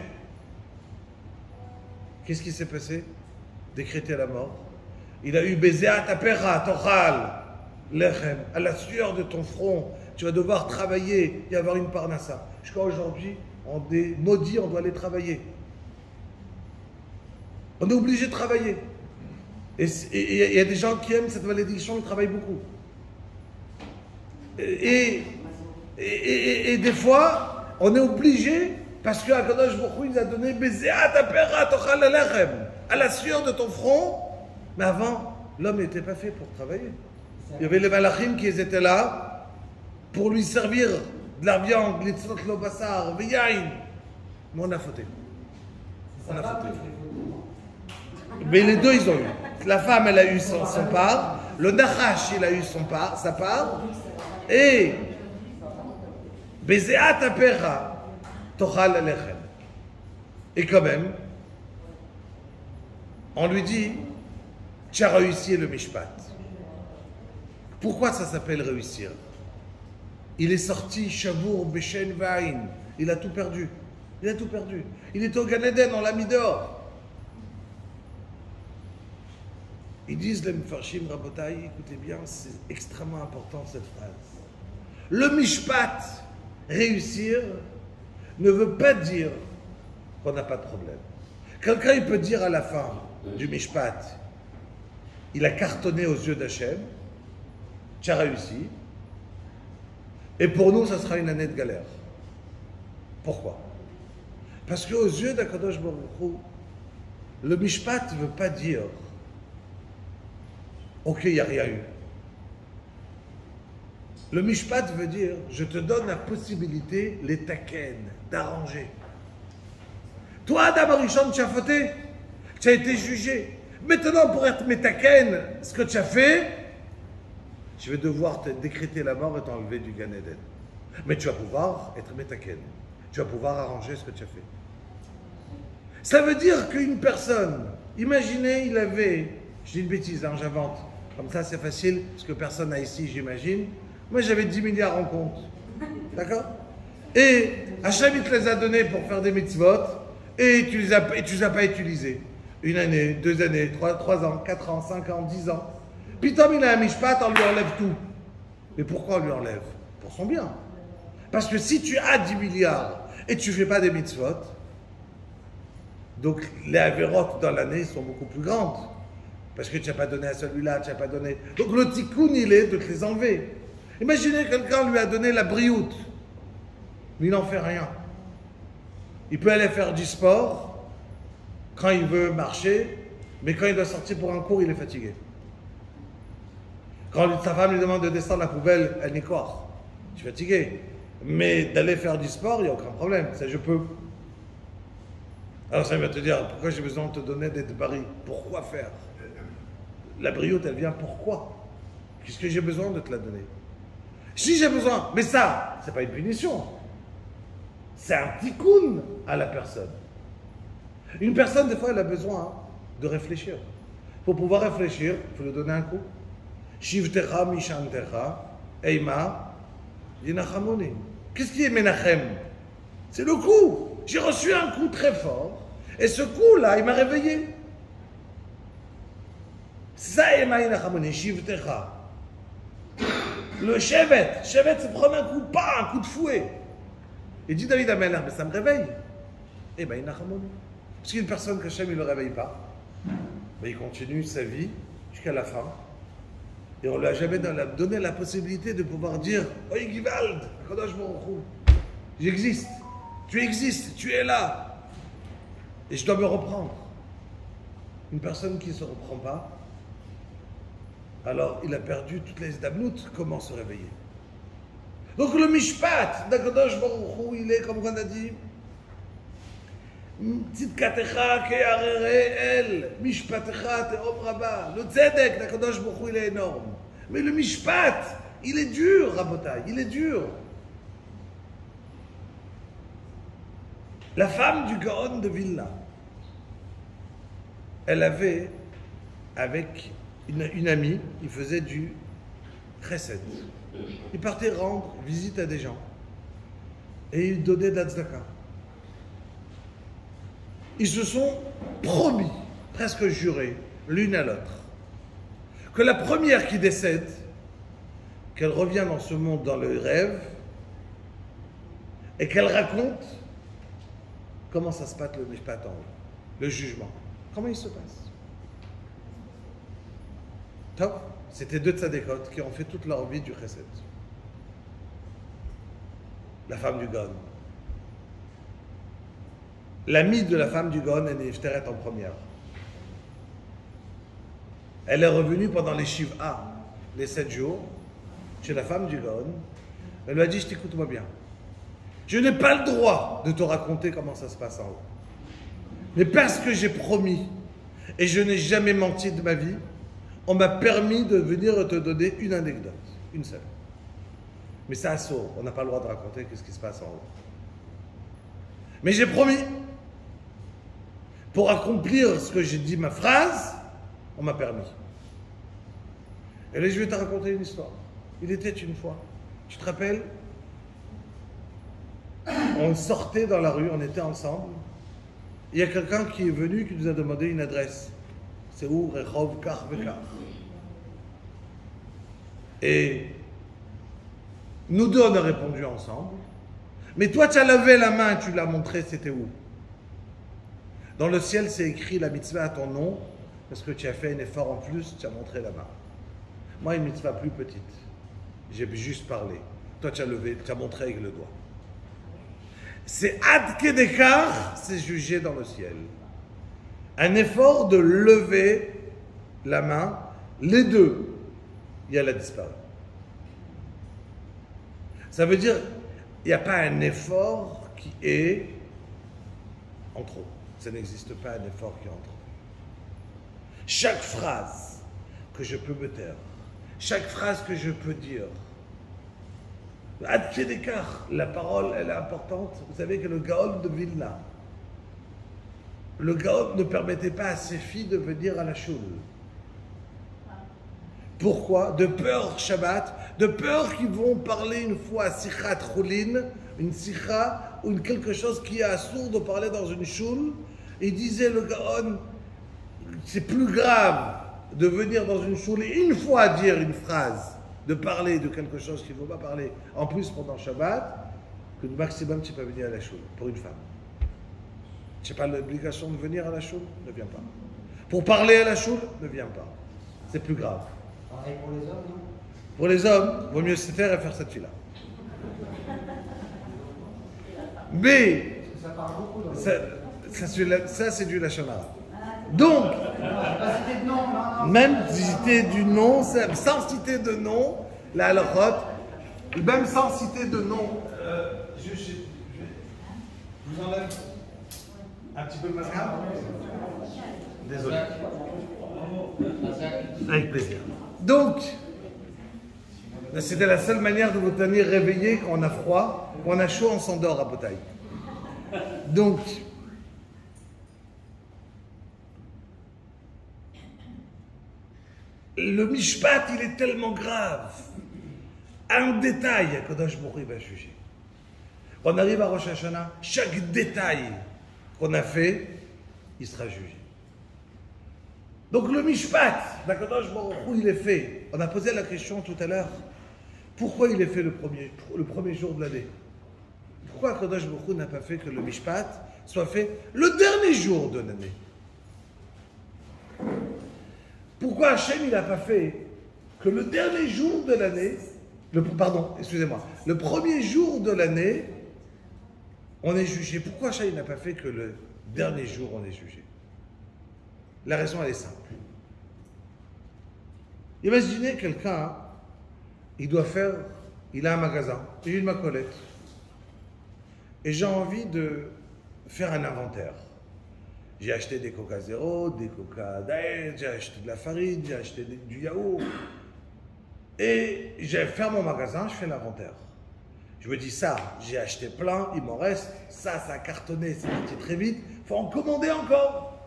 Qu'est-ce qui s'est passé? Décréter la mort. Il a eu Bézéat Apera, Tochal, Lechem, à la sueur de ton front. Tu vas devoir travailler et avoir une parnassa. Jusqu'à aujourd'hui, on est maudit, on doit aller travailler. On est obligé de travailler. Et il y a des gens qui aiment cette malédiction, ils travaillent beaucoup. Et des fois, on est obligé, parce que Akadosh Baruch Hu, il a donné Bézéat Apera, Tochal, Lechem, à la sueur de ton front. Mais avant, l'homme n'était pas fait pour travailler. Il y avait les malachim qui étaient là pour lui servir de la viande, litzot lo basar, veyain. Mais on a fauté. On a fauté. Mais les deux, ils ont eu. La femme, elle a eu son part. Le Nachash, il a eu sa part. Et Bézéat Apera, Tochal Alechem. Et quand même, on lui dit, tu as réussi le Mishpat. Pourquoi ça s'appelle réussir? Il est sorti, Shavour, Beshen, Vaïn. Il a tout perdu. Il a tout perdu. Il était au Gan Eden, on l'a mis dehors. Ils disent, les Mefarshim Rabotai, écoutez bien, c'est extrêmement important cette phrase. Le Mishpat, réussir, ne veut pas dire qu'on n'a pas de problème. Quelqu'un, il peut dire à la fin du Mishpat, il a cartonné aux yeux d'Hachem, tu as réussi, et pour nous, ça sera une année de galère. Pourquoi? Parce qu'aux yeux d'Akadosh Baruch Hu, le Mishpat ne veut pas dire ok, il n'y a rien eu. Le Mishpat veut dire je te donne la possibilité, les taken, d'arranger. Toi, Adam Arishon, tu as fauté, tu as été jugé. Maintenant, pour être métaken, ce que tu as fait, je vais devoir te décréter la mort et t'enlever du Gan Eden. Mais tu vas pouvoir être métaken. Tu vas pouvoir arranger ce que tu as fait. Ça veut dire qu'une personne, imaginez, il avait, je dis une bêtise, hein, j'invente, comme ça c'est facile, parce que personne n'a ici, j'imagine. Moi j'avais 10 milliards en compte. D'accord? Et Hachem il te les a donnés pour faire des mitzvot, et tu les as pas utilisés. Une année, 2 années, 3 ans, 4 ans, 5 ans, 10 ans. Puis Tom, il a un mishpat, on lui enlève tout. Mais pourquoi on lui enlève? Pour son bien. Parce que si tu as 10 milliards et tu ne fais pas des mitzvot, donc les avérotes dans l'année sont beaucoup plus grandes. Parce que tu n'as pas donné à celui-là, tu n'as pas donné. Donc le tikkun, il est de te les enlever. Imaginez quelqu'un lui a donné la brioute, mais il n'en fait rien. Il peut aller faire du sport quand il veut marcher, mais quand il doit sortir pour un cours, il est fatigué. Quand sa femme lui demande de descendre la poubelle, elle n'est quoi? Je suis fatigué. Mais d'aller faire du sport, il n'y a aucun problème. Ça, je peux. Alors ça va te dire, pourquoi j'ai besoin de te donner d'être baril? Pourquoi faire? La brioute, elle vient pourquoi? Puisque j'ai besoin de te la donner. Si j'ai besoin, mais ça, c'est pas une punition. C'est un tikkun à la personne. Une personne, des fois, elle a besoin de réfléchir. Pour pouvoir réfléchir, il faut lui donner un coup. Shivtecha mishantecha, eima, yinachamoni. Qu'est-ce qui est menachem? C'est le coup. J'ai reçu un coup très fort, et ce coup-là, il m'a réveillé. Ça, eima, yinachamoni, shivtecha. Le shevet, c'est prendre un coup, pas un coup de fouet. Et dit David Amelach, mais ça me réveille. Eh bien, yinachamoni. Parce qu'une personne qu'Hachem ne le réveille pas, ben, il continue sa vie jusqu'à la fin. Et on ne lui a jamais donné la possibilité de pouvoir dire « Oy Givald, Kadosh Baruch Hu, j'existe, tu existes, tu es là. Et je dois me reprendre. » Une personne qui ne se reprend pas, alors il a perdu toutes les dabnout, comment se réveiller? Donc le mishpat d'Akadosh Baruch Hu, il est, comme on a dit, Tzidkatecha ke'arere el, mishpatecha te'om rabba. Le tzedek d'Akadosh Baruch Hu, il est énorme. Mais le mishpat, il est dur, Rabotai, il est dur. La femme du Gaon de Vilna, elle avait avec une amie, il faisait du chesed. Ils partaient rendre visite à des gens. Et ils donnaient de la tzedaka. Ils se sont promis, presque jurés, l'une à l'autre, que la première qui décède, qu'elle revient dans ce monde dans le rêve, et qu'elle raconte comment ça se passe le mishpat en haut, le jugement. Comment il se passe? Top. C'était deux tzadékot qui ont fait toute leur vie du chesed. La femme du Gaon. L'amie de la femme du Gaon, elle est Ifteret en première. Elle est revenue pendant les Shiv'a, les 7 jours, chez la femme du Gaon. Elle lui a dit, je t'écoute-moi bien. Je n'ai pas le droit de te raconter comment ça se passe en haut. Mais parce que j'ai promis, et je n'ai jamais menti de ma vie, on m'a permis de venir te donner une anecdote, une seule. Mais c'est assaut, on n'a pas le droit de raconter ce qui se passe en haut. Mais j'ai promis, pour accomplir ce que j'ai dit, ma phrase, on m'a permis. Et là, je vais te raconter une histoire. Il était une fois, tu te rappelles? On sortait dans la rue, on était ensemble. Il y a quelqu'un qui est venu, qui nous a demandé une adresse. C'est où? Rehov Kar Vekar. Et nous deux, on a répondu ensemble. Mais toi, tu as levé la main et tu l'as montré, c'était où? Dans le ciel, c'est écrit la mitzvah à ton nom, parce que tu as fait un effort en plus, tu as montré la main. Moi, une mitzvah plus petite. J'ai juste parlé. Toi, tu as levé, tu as montré avec le doigt. C'est ad kedekar, c'est jugé dans le ciel. Un effort de lever la main, les deux, et elle a disparu. Ça veut dire, il n'y a pas un effort qui est en trop. Ça n'existe pas un effort qui est en trop. Chaque phrase que je peux me taire, chaque phrase que je peux dire, ad kedekar, la parole, elle est importante. Vous savez que le Gaon de Vilna, le Gaon ne permettait pas à ses filles de venir à la choule. Pourquoi? De peur Shabbat, de peur qu'ils vont parler une fois à Sichat Choulin, une Sicha ou quelque chose qui est assourd de parler dans une choule. Et disait le Gaon, c'est plus grave de venir dans une choule et une fois dire une phrase, de parler de quelque chose qu'il ne faut pas parler, en plus pendant Shabbat, que le maximum tu peux venir à la choule, pour une femme. Tu n'as pas l'obligation de venir à la choule, ne viens pas. Pour parler à la choule, ne viens pas. C'est plus grave. Pareil pour les hommes, non? Pour les hommes, il vaut mieux se taire et faire cette fille-là. Mais, Ça parle beaucoup. ça c'est du Lachon Hara. Donc, Pas citer de nom, non. même citer du nom, sans citer de nom, la halachot, même sans citer de nom, je vous enlève un petit peu le masque. Désolé. Avec plaisir. Donc, c'était la seule manière de vous tenir réveillé quand on a froid, quand on a chaud, on s'endort à Botaï. Donc, le mishpat, il est tellement grave. Un détail, Kadosh Baruch Hu va juger. On arrive à Rosh Hashanah, chaque détail qu'on a fait, il sera jugé. Donc le mishpat, Kadosh Baruch Hu, il est fait. On a posé la question tout à l'heure. Pourquoi il est fait le premier jour de l'année? Pourquoi Kadosh Baruch Hu n'a pas fait que le mishpat soit fait le dernier jour de l'année? Pourquoi Hachem n'a pas fait que le dernier jour de l'année, le premier jour de l'année, on est jugé? Pourquoi Hachem n'a pas fait que le dernier jour on est jugé? La raison elle est simple. Imaginez quelqu'un, il a un magasin, j'ai une macolette, et j'ai envie de faire un inventaire. J'ai acheté des Coca Zéro, des Coca Diet, j'ai acheté de la farine, j'ai acheté du yaourt. Et je ferme mon magasin, je fais l'inventaire. Je me dis ça, j'ai acheté plein, il m'en reste. Ça a cartonné, c'est parti très vite. Il faut en commander encore.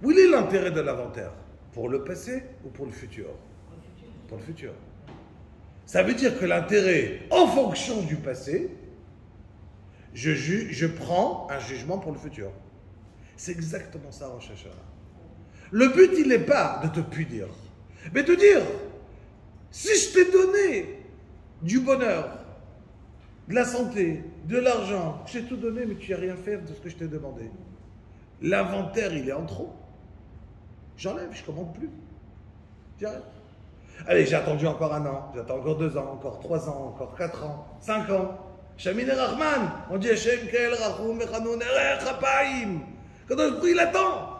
Où est l'intérêt de l'inventaire? Pour le passé ou pour le futur? pour le futur. Ça veut dire que l'intérêt, en fonction du passé, je prends un jugement pour le futur. C'est exactement ça, Rosh Hashanah. Le but, il n'est pas de te punir, mais de dire, si je t'ai donné du bonheur, de la santé, de l'argent, je t'ai tout donné, mais tu n'as rien fait de ce que je t'ai demandé. L'inventaire, il est en trop. J'enlève, je ne commande plus. J'arrête. Allez, j'ai attendu encore 1 an, j'attends encore 2 ans, encore 3 ans, encore 4 ans, 5 ans. Shamin Rahman, on dit Hashem Kel Rachum Mechanoun Erech Hapaim. Quand il attend.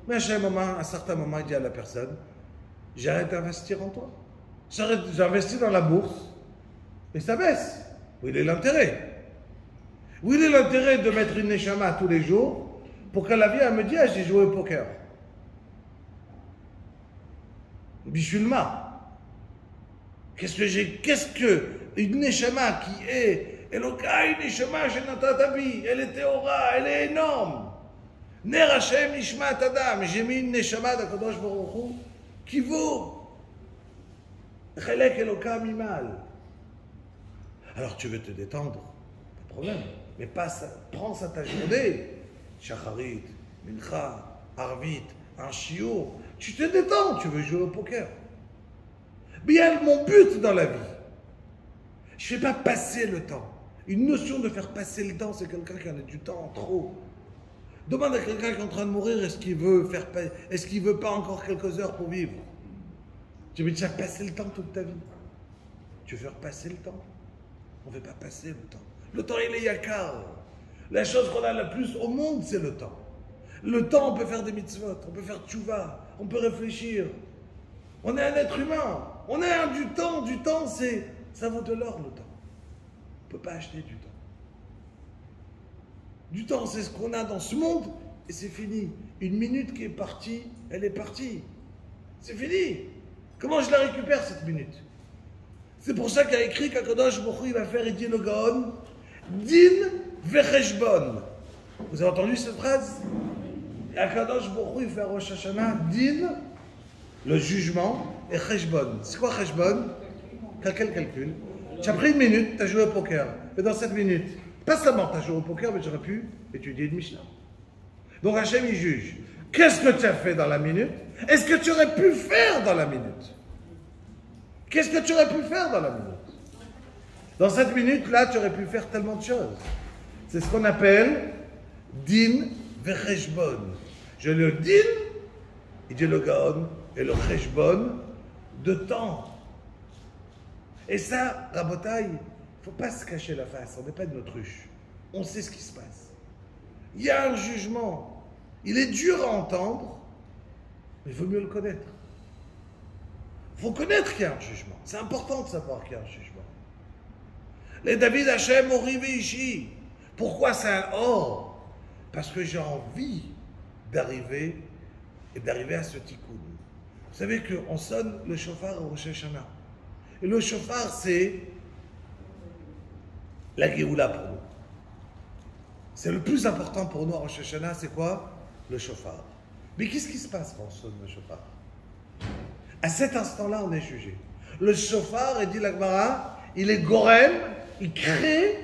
Mais Hashem, à un certain moment, il dit à la personne, j'arrête d'investir en toi. J'investis dans la bourse et ça baisse. Où il est l'intérêt? Où il est l'intérêt de mettre une neshama tous les jours pour qu'elle vienne me dire, j'ai joué au poker. Bishulma. Qu'est-ce que une neshama qui est Elokai neshama shenatatabi, elle est théora, elle est énorme. Ner Hashem nishmat adam, j'ai mis une neshama d'Akadosh Baruch Hu qui vaut Chelek Eloka mimal. Alors tu veux te détendre, pas de problème, mais prends ça ta journée, Shacharit, Mincha, Arvit, un shiur, tu te détends, tu veux jouer au poker. Bien, mon but dans la vie, je ne fais pas passer le temps. Une notion de faire passer le temps, c'est quelqu'un qui en a du temps en trop. Demande à quelqu'un qui est en train de mourir, est-ce qu'il veut pas encore quelques heures pour vivre? Tu veux déjà passer le temps toute ta vie. Tu veux faire passer le temps? On ne fait pas passer le temps. Le temps, il est yakar. La chose qu'on a la plus au monde, c'est le temps. Le temps, on peut faire des mitzvot, on peut faire tchouva, on peut réfléchir. On est un être humain. On a du temps. Du temps, ça vaut de l'or, le temps. On ne peut pas acheter du temps. Du temps, c'est ce qu'on a dans ce monde et c'est fini. Une minute qui est partie, elle est partie. C'est fini. Comment je la récupère, cette minute? C'est pour ça qu'il a écrit qu'Akadosh Baruch Hu, il va faire Idin le Gaon, Din vecheshbon. Vous avez entendu cette phrase? Akadosh Baruch Hu, il fait Rosh Hashanah, Din, le jugement, et cheshbon. C'est quoi cheshbon? Quel calcul? Tu as pris 1 minute, tu as joué au poker. Et dans cette minute, pas seulement tu as joué au poker, mais tu aurais pu étudier une Mishnah. Donc Hachem, il juge. Qu'est-ce que tu as fait dans la minute? Est-ce que tu aurais pu faire dans la minute? Qu'est-ce que tu aurais pu faire dans la minute? Dans cette minute-là, tu aurais pu faire tellement de choses. C'est ce qu'on appelle din vecheshbon. Je le din, il dit le gaon, et le cheshbon de temps. Et ça, Rabotai, il ne faut pas se cacher la face, on n'est pas une autruche. On sait ce qui se passe. Il y a un jugement. Il est dur à entendre, mais il vaut mieux le connaître. Il faut connaître qu'il y a un jugement. C'est important de savoir qu'il y a un jugement. Les David Hashem Orivé Ishi. Pourquoi c'est un or? Parce que j'ai envie d'arriver à ce tikkun. Vous savez qu'on sonne le shofar au Rosh Hashanah. Et le shofar, c'est la Géoula pour nous. C'est le plus important pour nous à Rosh Hashanah, c'est quoi? Le shofar. Mais qu'est-ce qui se passe quand on sonne le shofar? À cet instant-là, on est jugé. Le shofar, il dit la Gemara, il est gorem, il crée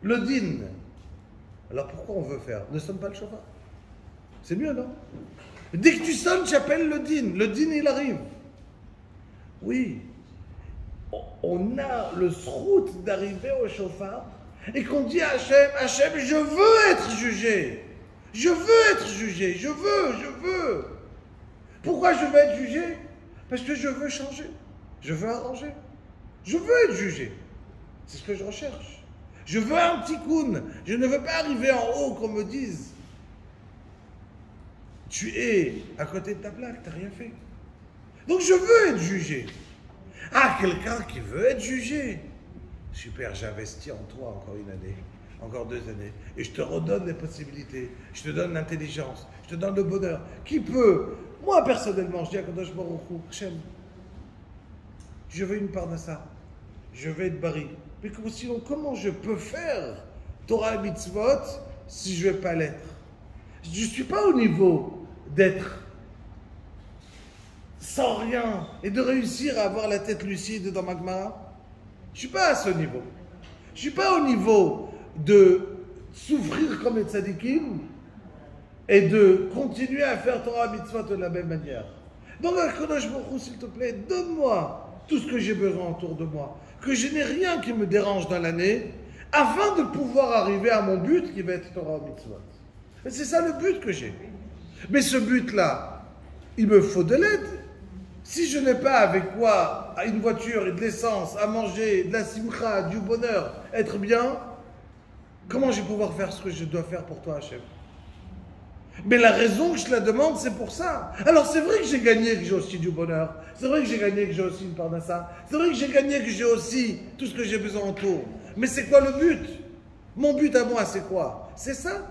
le din. Alors pourquoi on veut faire? Ne sonne pas le shofar. C'est mieux, non? Dès que tu sonnes, tu appelles le din. Le din, il arrive. Oui. On a le srout d'arriver au shofar et qu'on dit à Hachem, Hachem, je veux être jugé. Je veux être jugé. Je veux. Pourquoi je veux être jugé? Parce que je veux changer. Je veux arranger. Je veux être jugé. C'est ce que je recherche. Je veux un tikkun. Je ne veux pas arriver en haut qu'on me dise tu es à côté de ta plaque, tu n'as rien fait. Donc je veux être jugé. Ah, quelqu'un qui veut être jugé. Super, j'investis en toi encore 1 année, encore 2 années. Et je te redonne les possibilités. Je te donne l'intelligence. Je te donne le bonheur. Qui peut? Moi, personnellement, je dis à Kadosh Baruch Hu, Hachem, je veux une part de ça. Je veux être bari. Mais sinon, comment je peux faire Torah et mitzvot si je ne vais pas l'être? Je ne suis pas au niveau d'être sans rien, et de réussir à avoir la tête lucide dans ma Gemara? Je ne suis pas à ce niveau. Je ne suis pas au niveau de souffrir comme les tzadikim et de continuer à faire Torah mitzvot de la même manière. Donc, Kadosh Baruch Hu, s'il te plaît, donne-moi tout ce que j'ai besoin autour de moi, que je n'ai rien qui me dérange dans l'année, afin de pouvoir arriver à mon but qui va être Torah mitzvot. Et c'est ça le but que j'ai. Mais ce but-là, il me faut de l'aide. Si je n'ai pas avec quoi, une voiture et de l'essence, à manger, de la simcha, du bonheur, être bien, comment je vais pouvoir faire ce que je dois faire pour toi, Hachem? Mais la raison que je te la demande, c'est pour ça. Alors c'est vrai que j'ai gagné, que j'ai aussi du bonheur. C'est vrai que j'ai gagné, que j'ai aussi une part de ça. C'est vrai que j'ai gagné, que j'ai aussi tout ce que j'ai besoin autour. Mais c'est quoi le but? Mon but à moi, c'est quoi? C'est ça.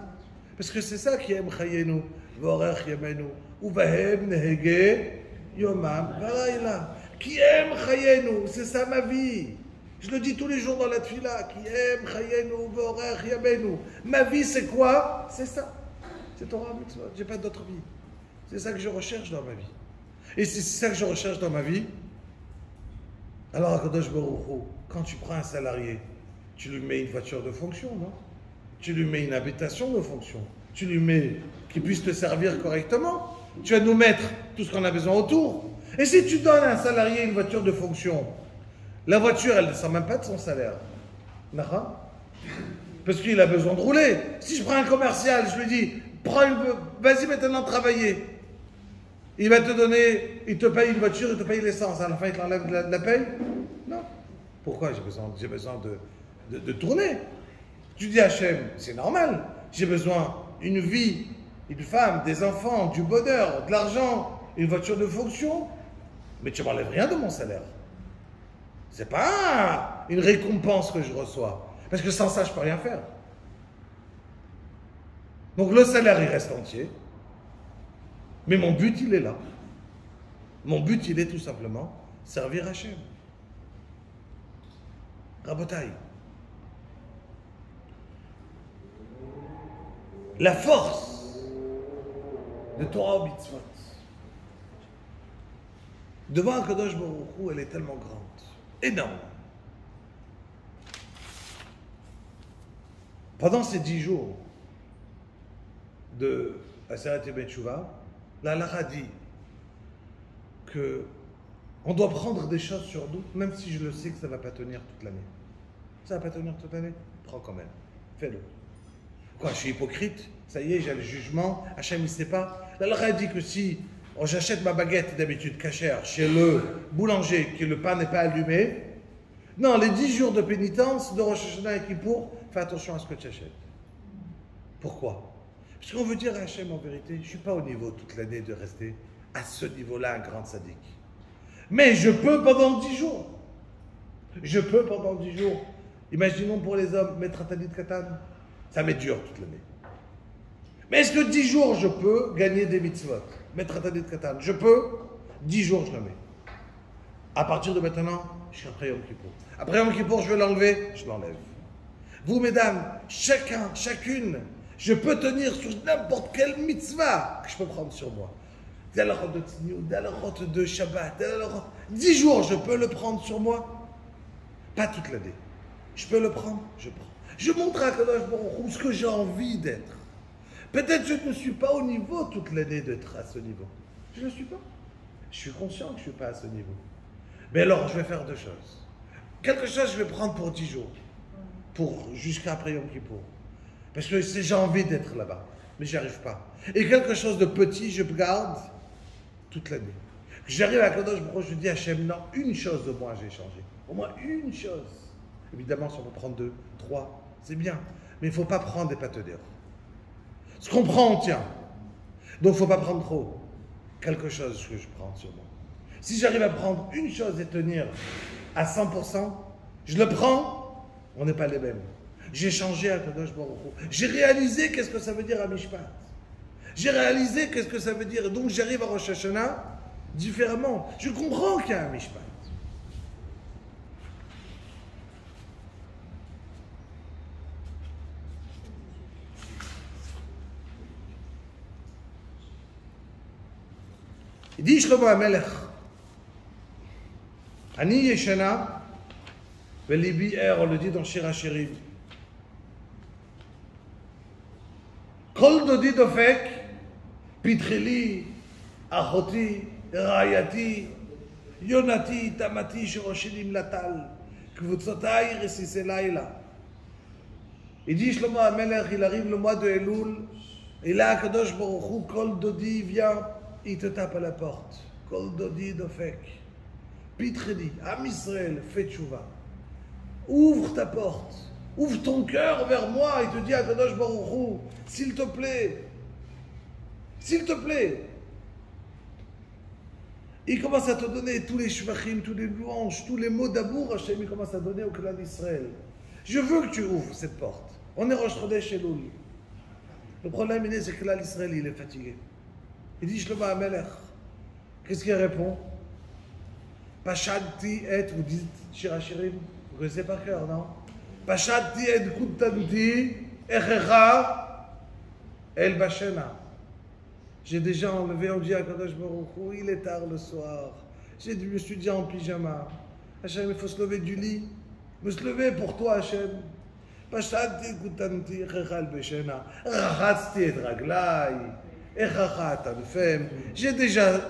Parce que c'est ça qui aime chayenu, v'orech yemenu, uvahem nehege yomam v'layla. Qui aime chayenu, c'est ça ma vie. Je le dis tous les jours dans la tfila. Qui aime chayenu, v'orech yemenu. Ma vie, c'est quoi? C'est ça. C'est Torah mitzvot. Je n'ai pas d'autre vie. C'est ça que je recherche dans ma vie. Et si c'est ça que je recherche dans ma vie, alors Akadosh Baruch Hu, quand tu prends un salarié, tu lui mets une voiture de fonction, non? Tu lui mets une habitation de fonction. Tu lui mets qu'il puisse te servir correctement. Tu vas nous mettre tout ce qu'on a besoin autour. Et si tu donnes à un salarié une voiture de fonction, la voiture, elle ne descend même pas de son salaire. Parce qu'il a besoin de rouler. Si je prends un commercial, je lui dis, vas-y maintenant travailler. Il va te donner, il te paye une voiture, il te paye l'essence. À la fin, il t'enlève la paye? Non. Pourquoi? J'ai besoin de tourner. Tu dis Hachem, c'est normal. J'ai besoin d'une vie, une femme, des enfants, du bonheur, de l'argent, une voiture de fonction. Mais tu ne m'enlèves rien de mon salaire. Ce n'est pas une récompense que je reçois. Parce que sans ça, je ne peux rien faire. Donc le salaire, il reste entier. Mais mon but, il est là. Mon but, il est tout simplement servir Hachem. Rabotai. La force de Torah mitzvot devant Akadosh Baruch Hu, elle est tellement grande, énorme. Pendant ces 10 jours de Aseret Yemei Teshuvah, la halakha dit qu'on doit prendre des choses sur nous, même si je le sais que ça ne va pas tenir toute l'année. Ça ne va pas tenir toute l'année? Prends quand même, fais-le. Quoi, je suis hypocrite? Ça y est, j'ai le jugement. Hachem, il ne sait pas. La halakha dit que si j'achète ma baguette d'habitude cachère chez le boulanger, que le pain n'est pas allumé, non, les 10 jours de pénitence de Rosh Hashanah et Kippour, fais attention à ce que tu achètes. Pourquoi? Parce qu'on veut dire à Hachem, en vérité, je ne suis pas au niveau toute l'année de rester à ce niveau-là un grand sadique. Mais je peux pendant 10 jours. Je peux pendant 10 jours. Imaginons pour les hommes, mettre un talit katan, ça m'est dur toute l'année. Mais est-ce que 10 jours, je peux gagner des mitzvot? Mettre un talit katan, je peux, 10 jours, je le mets. À partir de maintenant, je suis après Yom Kippour. Après Yom Kippour, je vais l'enlever, je l'enlève. Vous, mesdames, chacun, chacune, je peux tenir sur n'importe quelle mitzvah que je peux prendre sur moi. D'alachot de Tzniut, d'alachot de Shabbat, 10 jours, je peux le prendre sur moi. Pas toute l'année. Je peux le prendre, je prends. Je montre à Kadosh Baruch Hu ce que j'ai envie d'être. Peut-être que je ne suis pas au niveau toute l'année d'être à ce niveau. Je ne le suis pas. Je suis conscient que je ne suis pas à ce niveau. Mais alors, je vais faire 2 choses. Quelque chose, je vais prendre pour 10 jours. Jusqu'à après Yom Kippour. Parce que j'ai envie d'être là-bas. Mais j'y arrive pas. Et quelque chose de petit, je garde toute l'année. J'arrive à Kadosh Baruch Hu, je dis à Hachem, non, une chose de moi j'ai changé. Au moins une chose. Évidemment, si on peut prendre 2, 3, c'est bien. Mais il ne faut pas prendre des pâtes d'or. Ce qu'on prend, on tient. Donc il ne faut pas prendre trop. Quelque chose que je prends sur moi. Si j'arrive à prendre une chose et tenir à 100%, je le prends, on n'est pas les mêmes. J'ai changé à Kadosh Baruch Hu. J'ai réalisé qu'est-ce que ça veut dire à Mishpat. J'ai réalisé qu'est-ce que ça veut dire. Donc j'arrive à Rosh Hashanah différemment. Je comprends qu'il y a un Mishpat. Il dit Shlomo HaMelech, Ani Yeshana, Velibi Er, on le dit dans Shir HaShirim. Kol Dodi Dofek, Pitreli, Achoti, Rayati, Yonati, Tamati, Shiroshilim Latal, Kvutsotai, Resise Laila. Il dit Shlomo HaMelech, il arrive le mois de Elul, et là, Kadosh Baruch Hu, Kol Dodi vient, il te tape à la porte. Kol Dodi Dofek. Pitreli, Am Israël, fais tchouva. Ouvre ta porte, ouvre ton cœur vers moi, il te dit à Kadosh Baruch Hu, s'il te plaît, s'il te plaît. Il commence à te donner tous les shvachim, tous les louanges, tous les mots d'amour, Hachem, il commence à donner au clan d'Israël. Je veux que tu ouvres cette porte. On est Rosh Chodesh Elul. Le problème, c'est que là, l'Israël, il est fatigué. Il dit, Shlomo HaMelech. Qu'est-ce qu'il répond? Pashadti et, vous dites Shir HaShirim, vous connaissez par cœur, non? Pashadti et kutanti echecha el bashena. J'ai déjà enlevé, on dit à Kadosh Baruch Hu, il est tard le soir. Je me suis dit en pyjama. Hachem, il faut se lever du lit. Il faut se lever pour toi, Hachem. Pashadti kutanti echecha el bashena. Rachatzti et raglai. J'ai déjà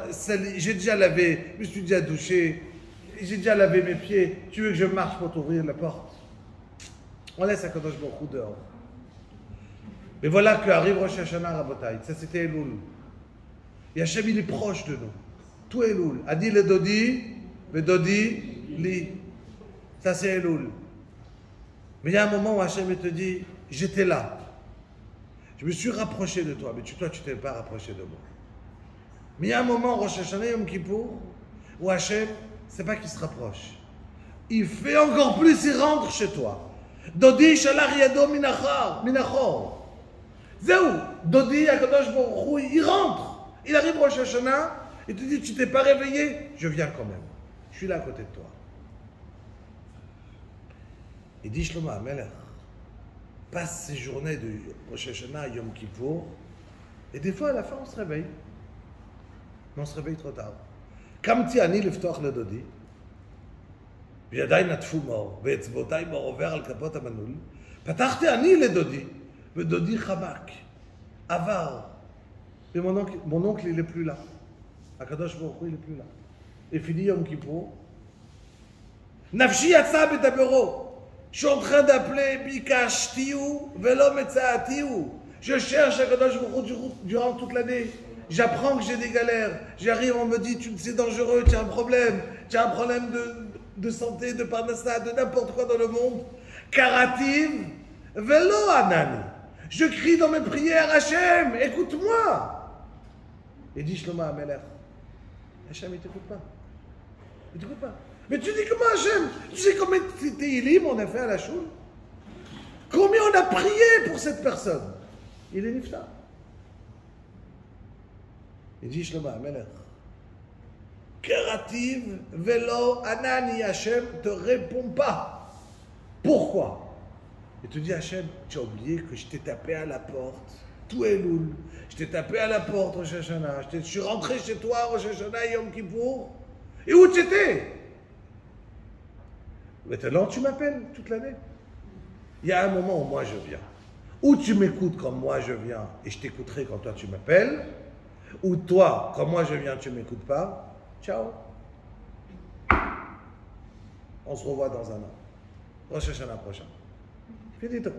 lavé, je me suis déjà douché, j'ai déjà lavé mes pieds. Tu veux que je marche pour t'ouvrir la porte? On laisse à Kadosh Baruch Hu dehors. Mais voilà qu'arrive Rosh Hashanah Rabotai. Ça c'était Elul. Et Hachem il est proche de nous. Tout Elul. Adi le Dodi li. Ça c'est Elul. Mais il y a un moment où Hachem te dit, j'étais là. Je me suis rapproché de toi, mais toi, tu ne t'es pas rapproché de moi. Mais il y a un moment, Rosh Hashanah Yom Kippour, où Hachem, c'est pas qu'il se rapproche. Il fait encore plus, il rentre chez toi. Dodi shalach yado minachor. Zéou, Dodi Akadosh Baruch Hu, il rentre. Il arrive Rosh Hashanah, il te dit, tu t'es pas réveillé, je viens quand même. Je suis là à côté de toi. Il dit Shlomo HaMelech, passe ces journées de Rosh Hashanah, Yom Kippour, et des fois à la fin on se réveille. Mais on se réveille trop tard. קמתי אני לפתוח לדודי, וידיי נטפו מאור, ואצבעותיי מאור עובר על כפות המנעול, פתחתי אני לדודי, ודודי חמק, עבר. Et mon oncle il est plus là. הקדוש ברוך הוא il est plus là. Et fini Yom Kippour. נפשי יצא בדברו. Je suis en train d'appeler Bikashtiu velo metzatiu. Je cherche Akadosh Baruch Hu durant toute l'année. J'apprends que j'ai des galères. J'arrive, on me dit c'est dangereux, tu as un problème. Tu as un problème de santé, de parnassa, de n'importe quoi dans le monde. Karativ velo anani. Je crie dans mes prières, Hachem, écoute-moi. Et dit Shlomo HaMelech, Hachem, il ne t'écoute pas. Il ne t'écoute pas. Mais tu dis comment Hachem? Tu sais combien de Tehillim on a fait à la choule? Combien on a prié pour cette personne? Il est nifta. Il dit Shlomo HaMelech, Kerativ velo anani, Hachem te répond pas. Pourquoi? Il te dit Hachem, tu as oublié que je t'ai tapé à la porte, tout Elul, je t'ai tapé à la porte Rosh Hashanah, je suis rentré chez toi Rosh Hashanah Yom Kippour, et où tu étais? Maintenant, tu m'appelles toute l'année. Il y a un moment où moi je viens. Ou tu m'écoutes quand moi je viens et je t'écouterai quand toi tu m'appelles. Ou toi, quand moi je viens, tu ne m'écoutes pas. Ciao. On se revoit dans un an. Rosh Hashanah prochain. Finito.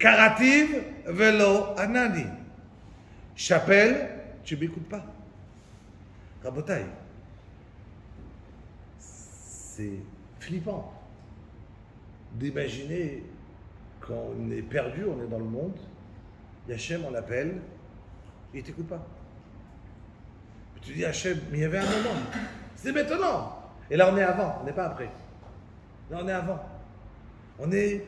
Karativ velo anani. J'appelle, tu ne m'écoutes pas. Rabotai. C'est flippant d'imaginer qu'on est perdu, on est dans le monde, Hachem, on l'appelle, il ne t'écoute pas. Tu dis Hachem, mais il y avait un moment, c'est maintenant. Et là on est avant, on n'est pas après. Là on est avant. On est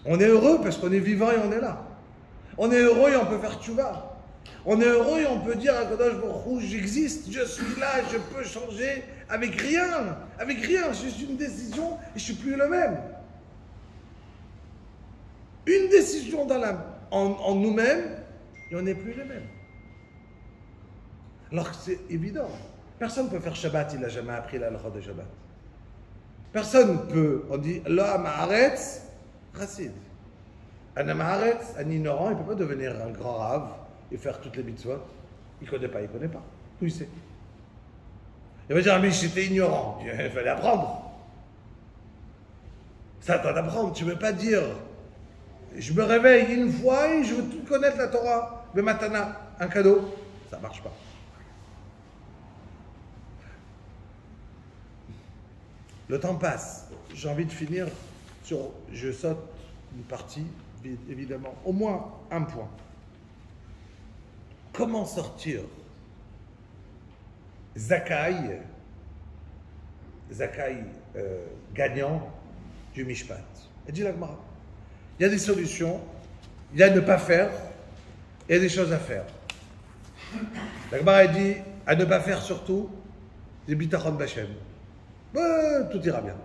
heureux parce qu'on est vivant et on est là. On est heureux et on peut faire tchouva. On est heureux et on peut dire à Kadosh Baruch Hu, j'existe, je suis là, je peux changer avec rien, juste une décision et je suis plus le même. Une décision en nous-mêmes et on n'est plus les mêmes. Alors que c'est évident. Personne ne peut faire Shabbat, il n'a jamais appris la halakha de Shabbat. Personne peut, on dit, là, Ma'aretz, Chassid. Un Ma'aretz, un ignorant, il ne peut pas devenir un grand rave et faire toutes les mitzvot. Il ne connaît pas, il ne connaît pas. Tout il sait. Il va dire, mais j'étais ignorant. Il fallait apprendre. Ça doit apprendre. Tu ne veux pas dire, je me réveille une fois et je veux tout connaître la Torah. Le matana, un cadeau. Ça ne marche pas. Le temps passe. J'ai envie de finir sur... Je saute une partie, évidemment. Au moins un point. Comment sortir Zakaï gagnant du Mishpat? Elle dit la Gemara. Il y a des solutions, il y a ne pas faire, et il y a des choses à faire. La Gemara dit à ne pas faire surtout des bitachon b'Hashem. Tout ira bien.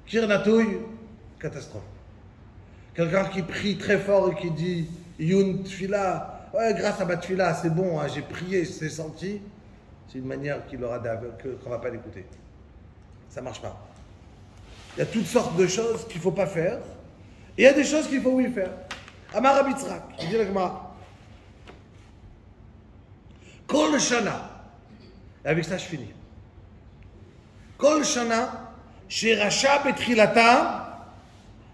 Kir natouille, catastrophe. Quelqu'un qui prie très fort et qui dit Yun tfila, ouais, grâce à ma tfila, c'est bon, hein, j'ai prié, c'est senti. C'est une manière qu'on ne va pas l'écouter. Ça ne marche pas. Il y a toutes sortes de choses qu'il ne faut pas faire. Et il y a des choses qu'il faut oui faire. Amar Rabbi Yitzhak, il dit la Gemara. Kol Shana. Et avec ça, je finis. Kol Shana, Sheracha betrilata,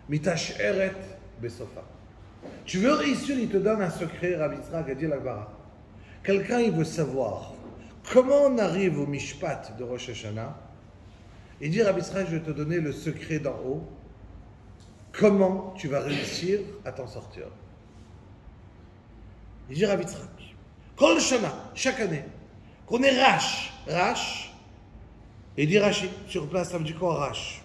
mitasheret besofa. Tu veux réussir, il te donne un secret, Rabbi Yitzhak, a dit la Gemara. Quelqu'un, il veut savoir comment on arrive au Mishpat de Rosh Hashanah. Il dit, Rabbi Yitzhak, je vais te donner le secret d'en haut. Comment tu vas réussir à t'en sortir? Il dit, Rabbi Yitzhak, Kol Shana, chaque année, qu'on est Rash, et il dit Rashi, sur place, ça veut dire quoi, Rash?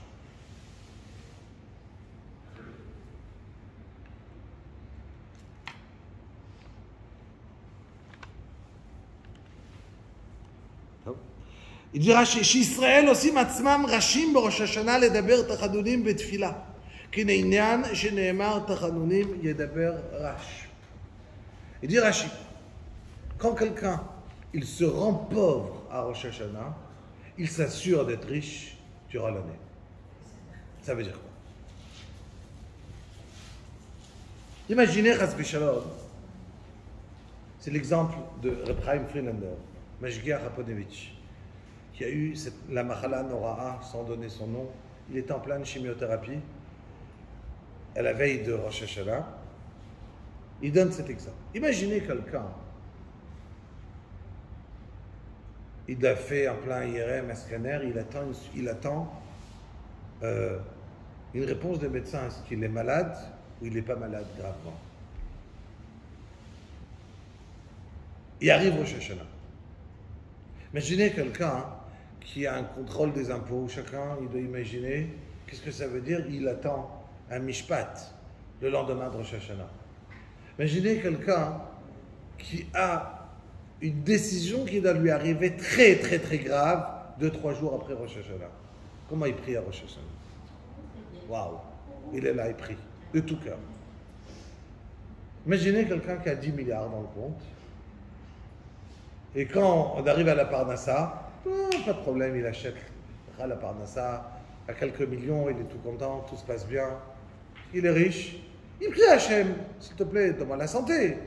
Il dit Rashi, שישראל עושים עצמם ראשים בראש השנה לדבר תחנונים בתפילה. כי לעניין שנאמר תחנונים ידבר רש. Il dit Rashi, quand quelqu'un il se rend pauvre à Rosh Hashanah, il s'assure d'être riche durant l'année. Ça veut dire quoi? Imaginez Chas v'Shalom, c'est l'exemple de Reb Chaim Friedlander, Mashgiach Aponevitch, qui a eu la Machala Nora'a, sans donner son nom. Il était en pleine chimiothérapie, à la veille de Rosh Hashanah. Il donne cet exemple. Imaginez quelqu'un, il a fait en plein IRM, un scanner, il attend une réponse des médecins, est-ce qu'il est malade ou il n'est pas malade gravement. Il arrive Rosh Hashanah. Imaginez quelqu'un qui a un contrôle des impôts, chacun, il doit imaginer, qu'est-ce que ça veut dire? Il attend un mishpat le lendemain de Rosh Hashanah. Imaginez quelqu'un qui a une décision qui doit lui arriver très très très grave 2-3 jours après Rosh Hashanah. Comment il prie à Rosh Hashanah? Waouh! Il est là, il prie, de tout cœur. Imaginez quelqu'un qui a 10 milliards dans le compte. Et quand on arrive à la Parnassa, pas de problème, il achète la Parnassa à quelques millions, il est tout content, tout se passe bien. Il est riche. Il prie à Hachem, s'il te plaît, donne-moi la santé,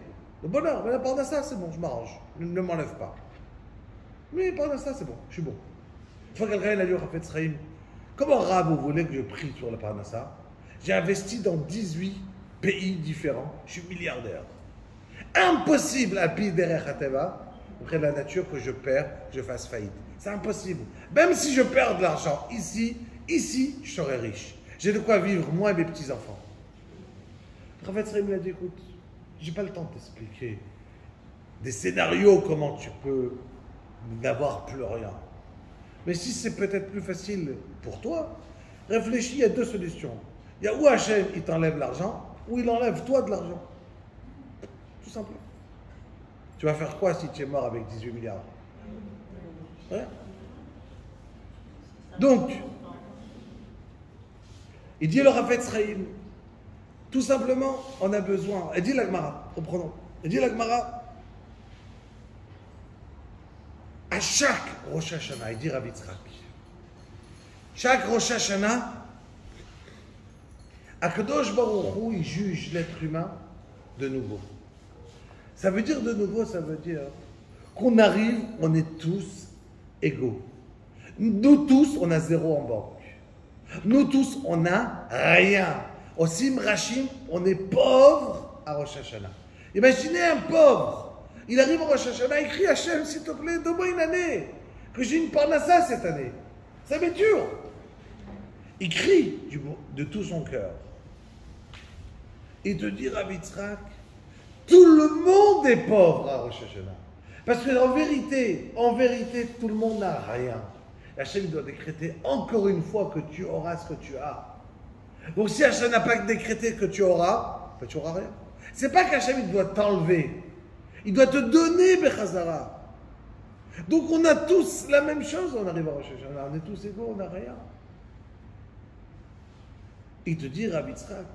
le bonheur. Mais la Parnassa, c'est bon, je m'arrange, ne m'enlève pas. Mais Parnassa, c'est bon, je suis bon. Une fois quelqu'un il a dit au Chafetz Chaim, comment Rab, vous voulez que je prie sur la Parnassa? J'ai investi dans 18 pays différents, je suis milliardaire. Impossible à Pi Derech HaTeva, auprès de la nature, que je perds, que je fasse faillite. C'est impossible. Même si je perds de l'argent ici, je serai riche. J'ai de quoi vivre, moi et mes petits-enfants. Le Chafetz Chaim lui a dit, écoute, j'ai pas le temps de t'expliquer des scénarios, comment tu peux n'avoir plus rien. Mais si c'est peut-être plus facile pour toi, réfléchis, il y a 2 solutions. Il y a ou Hachem, il t'enlève l'argent, ou il enlève toi de l'argent. Tout simplement. Tu vas faire quoi si tu es mort avec 18 milliards? Ouais. Donc, il dit le Chafetz Chaim, tout simplement, on a besoin. Il dit la Gemara, reprenons. Il dit la Gemara, chaque Rosh Hashanah, il dit Rav Yitzhak, chaque Rosh Hashanah, Akadosh Baruch Hu, il juge l'être humain de nouveau. Ça veut dire de nouveau, ça veut dire qu'on arrive, on est tous égaux. Nous tous, on a zéro en banque. Nous tous, on n'a rien. Au Sim Rachim, on est pauvre à Rosh Hashanah. Imaginez un pauvre. Il arrive à Rosh Hashanah, il crie Hachem, s'il te plaît, donne-moi une année. Que j'ai une parnassa cette année. Ça m'est dur. Il crie de tout son cœur. Et te dire à Yitzhak, tout le monde est pauvre à Rosh Hashanah. Parce qu'en vérité, tout le monde n'a rien. Hachem doit décréter encore une fois que tu auras ce que tu as. Donc si Hachem n'a pas décrété que tu auras, ben tu n'auras rien. C'est pas qu'Hachem il doit t'enlever. Il doit te donner Bechazara. Donc on a tous la même chose, on arrive à Rosh Hashanah. On est tous égaux, on n'a rien. Il te dit, Rav Yitzhak,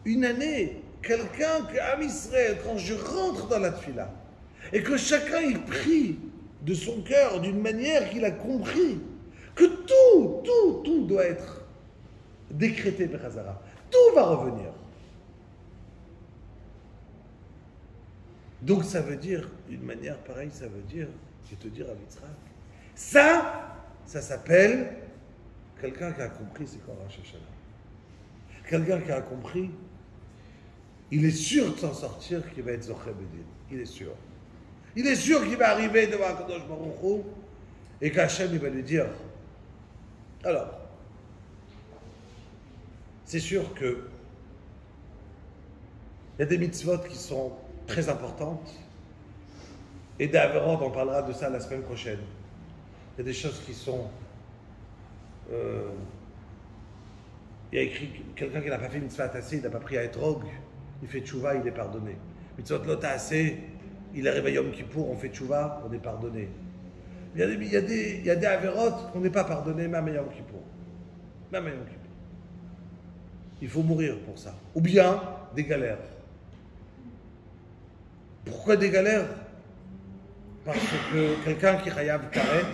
une année, quelqu'un que Am Israël, quand je rentre dans la tfila, et que chacun il prie de son cœur d'une manière qu'il a compris que tout doit être décrété Bechazara. Tout va revenir. Donc ça veut dire, d'une manière pareille, ça veut dire, je vais te dire à Yitzhak, ça s'appelle quelqu'un qui a compris c'est quoi Rosh Hashanah. Quelqu'un qui a compris, il est sûr de s'en sortir qu'il va être Zoché Bedin. Il est sûr. Il est sûr qu'il va arriver devant Akadosh Baruch Hu et qu'Hachem il va lui dire alors, c'est sûr que il y a des mitzvot qui sont très importantes et des avérotes, on parlera de ça la semaine prochaine. Il y a des choses qui sont il y a écrit quelqu'un qui n'a pas fait mitzvah tassé, il n'a pas pris à etrog, il fait tchouva, il est pardonné. Mitzvot lo tassé, il arrive à Yom Kippour, on fait tchouva, on est pardonné. Il y a des avérotes qu'on n'est pas pardonné, même à Yom Kippour. Même à Yom Kippour. Il faut mourir pour ça. Ou bien des galères. Pourquoi des galères? Parce que quelqu'un qui chayav karet,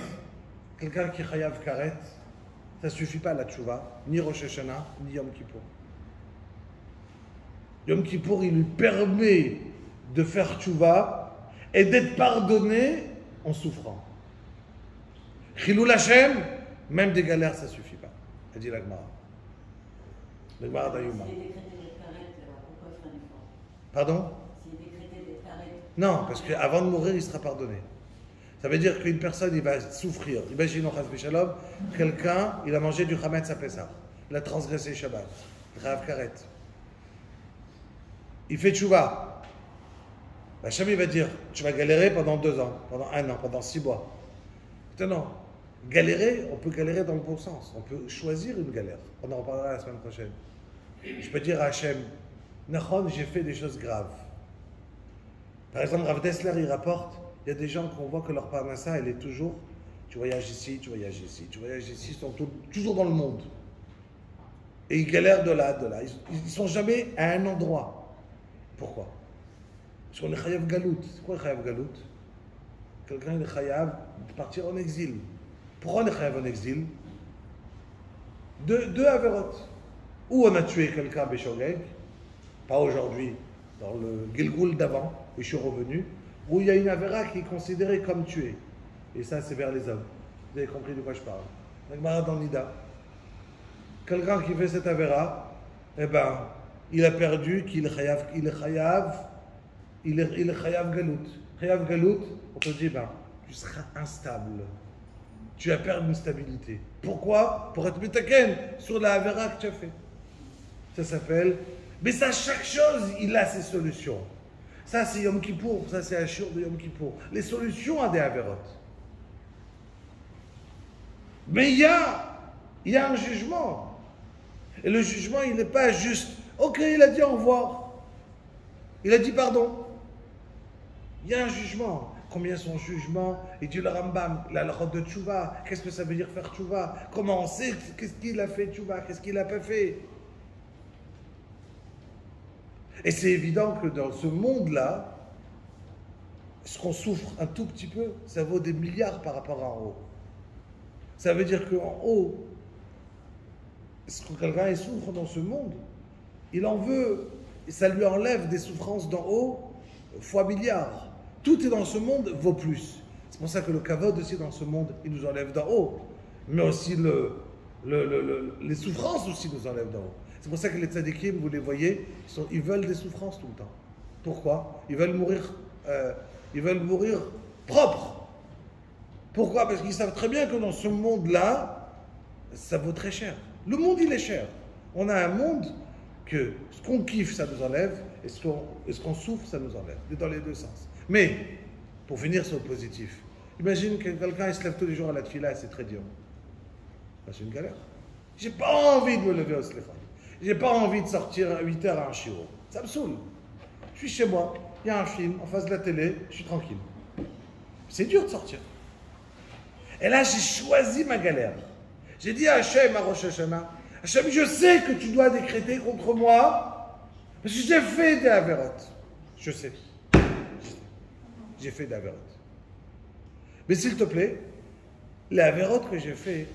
ça ne suffit pas la tchouva, ni Rosh Hashanah, ni Yom Kippour. Yom Kippour, il lui permet de faire tchouva et d'être pardonné en souffrant. Chilul Hashem, même des galères, ça ne suffit pas. Elle dit la Gemara. La Gemara d'Ayuma. Pardon? Non, parce qu'avant de mourir, il sera pardonné. Ça veut dire qu'une personne, il va souffrir. Imaginons, Shalom, quelqu'un, il a mangé du Chametz à Pessah. Il a transgressé Shabbat. Rav Karet. Il fait tchouva. Hachem, il va dire, tu vas galérer pendant 2 ans, pendant 1 an, pendant 6 mois. Maintenant, galérer, on peut galérer dans le bon sens. On peut choisir une galère. On en reparlera la semaine prochaine. Je peux dire à Hachem, Nachon, j'ai fait des choses graves. Par exemple, Rav Dessler, il rapporte, il y a des gens qu'on voit que leur parnassa, elle est toujours, tu voyages ici, tu voyages ici, tu voyages ici, ils sont toujours dans le monde. Et ils galèrent de là, de là. Ils ne sont jamais à un endroit. Pourquoi? Parce qu'on est chayav galout. C'est quoi le chayav galout? Quelqu'un est chayav de partir en exil. Pourquoi on est chayav en exil? Deux avérotes. Ou on a tué quelqu'un à Béchogeg, pas aujourd'hui, dans le Gilgoul d'avant, où je suis revenu, où il y a une avéra qui est considérée comme tuée. Et ça, c'est vers les hommes. Vous avez compris de quoi je parle. Donc, dans Nida, quelqu'un qui fait cette avéra, eh ben, il a perdu qu'il est chayav galout. Chayav galout, on te dit, ben, tu seras instable. Tu vas perdre une stabilité. Pourquoi? Pour être metaken sur la avéra que tu as fait. Ça s'appelle. Mais ça, chaque chose, il a ses solutions. Ça, c'est Yom Kippour. Ça, c'est Ashur de Yom Kippour. Les solutions à des avérotes. Mais il y a un jugement. Et le jugement, il n'est pas juste, ok, il a dit au revoir. Il a dit pardon. Il y a un jugement. Combien son jugement? Il dit le Rambam, la route de Tchouva. Qu'est-ce que ça veut dire faire Tchouva? Comment on sait qu'est-ce qu'il a fait Tchouva? Qu'est-ce qu'il n'a pas fait? Et c'est évident que dans ce monde-là, ce qu'on souffre un tout petit peu, ça vaut des milliards par rapport à en haut. Ça veut dire qu'en haut, ce que quelqu'un souffre dans ce monde, il en veut, et ça lui enlève des souffrances d'en haut fois milliards. Tout est dans ce monde vaut plus. C'est pour ça que le kavod aussi dans ce monde, il nous enlève d'en haut. Mais aussi les souffrances aussi nous enlèvent d'en haut. C'est pour ça que les tzadikim, vous les voyez, ils veulent des souffrances tout le temps. Pourquoi? Ils veulent mourir propres. Pourquoi? Parce qu'ils savent très bien que dans ce monde-là, ça vaut très cher. Le monde, il est cher. On a un monde que ce qu'on kiffe, ça nous enlève, et ce qu'on souffre, ça nous enlève. Dans les deux sens. Mais, pour finir sur le positif, imagine que quelqu'un il se lève tous les jours à la tefila et c'est très dur. C'est une galère. J'ai pas envie de me lever au slicha. J'ai pas envie de sortir à 8h à un shiur. Ça me saoule. Je suis chez moi, il y a un film, en face de la télé, je suis tranquille. C'est dur de sortir. Et là, j'ai choisi ma galère. J'ai dit à Hachem, à Rosh Hashanah, Hachem, je sais que tu dois décréter contre moi, parce que j'ai fait des avérotes. Je sais. J'ai fait des avérotes. Mais s'il te plaît, les avérotes que j'ai fait,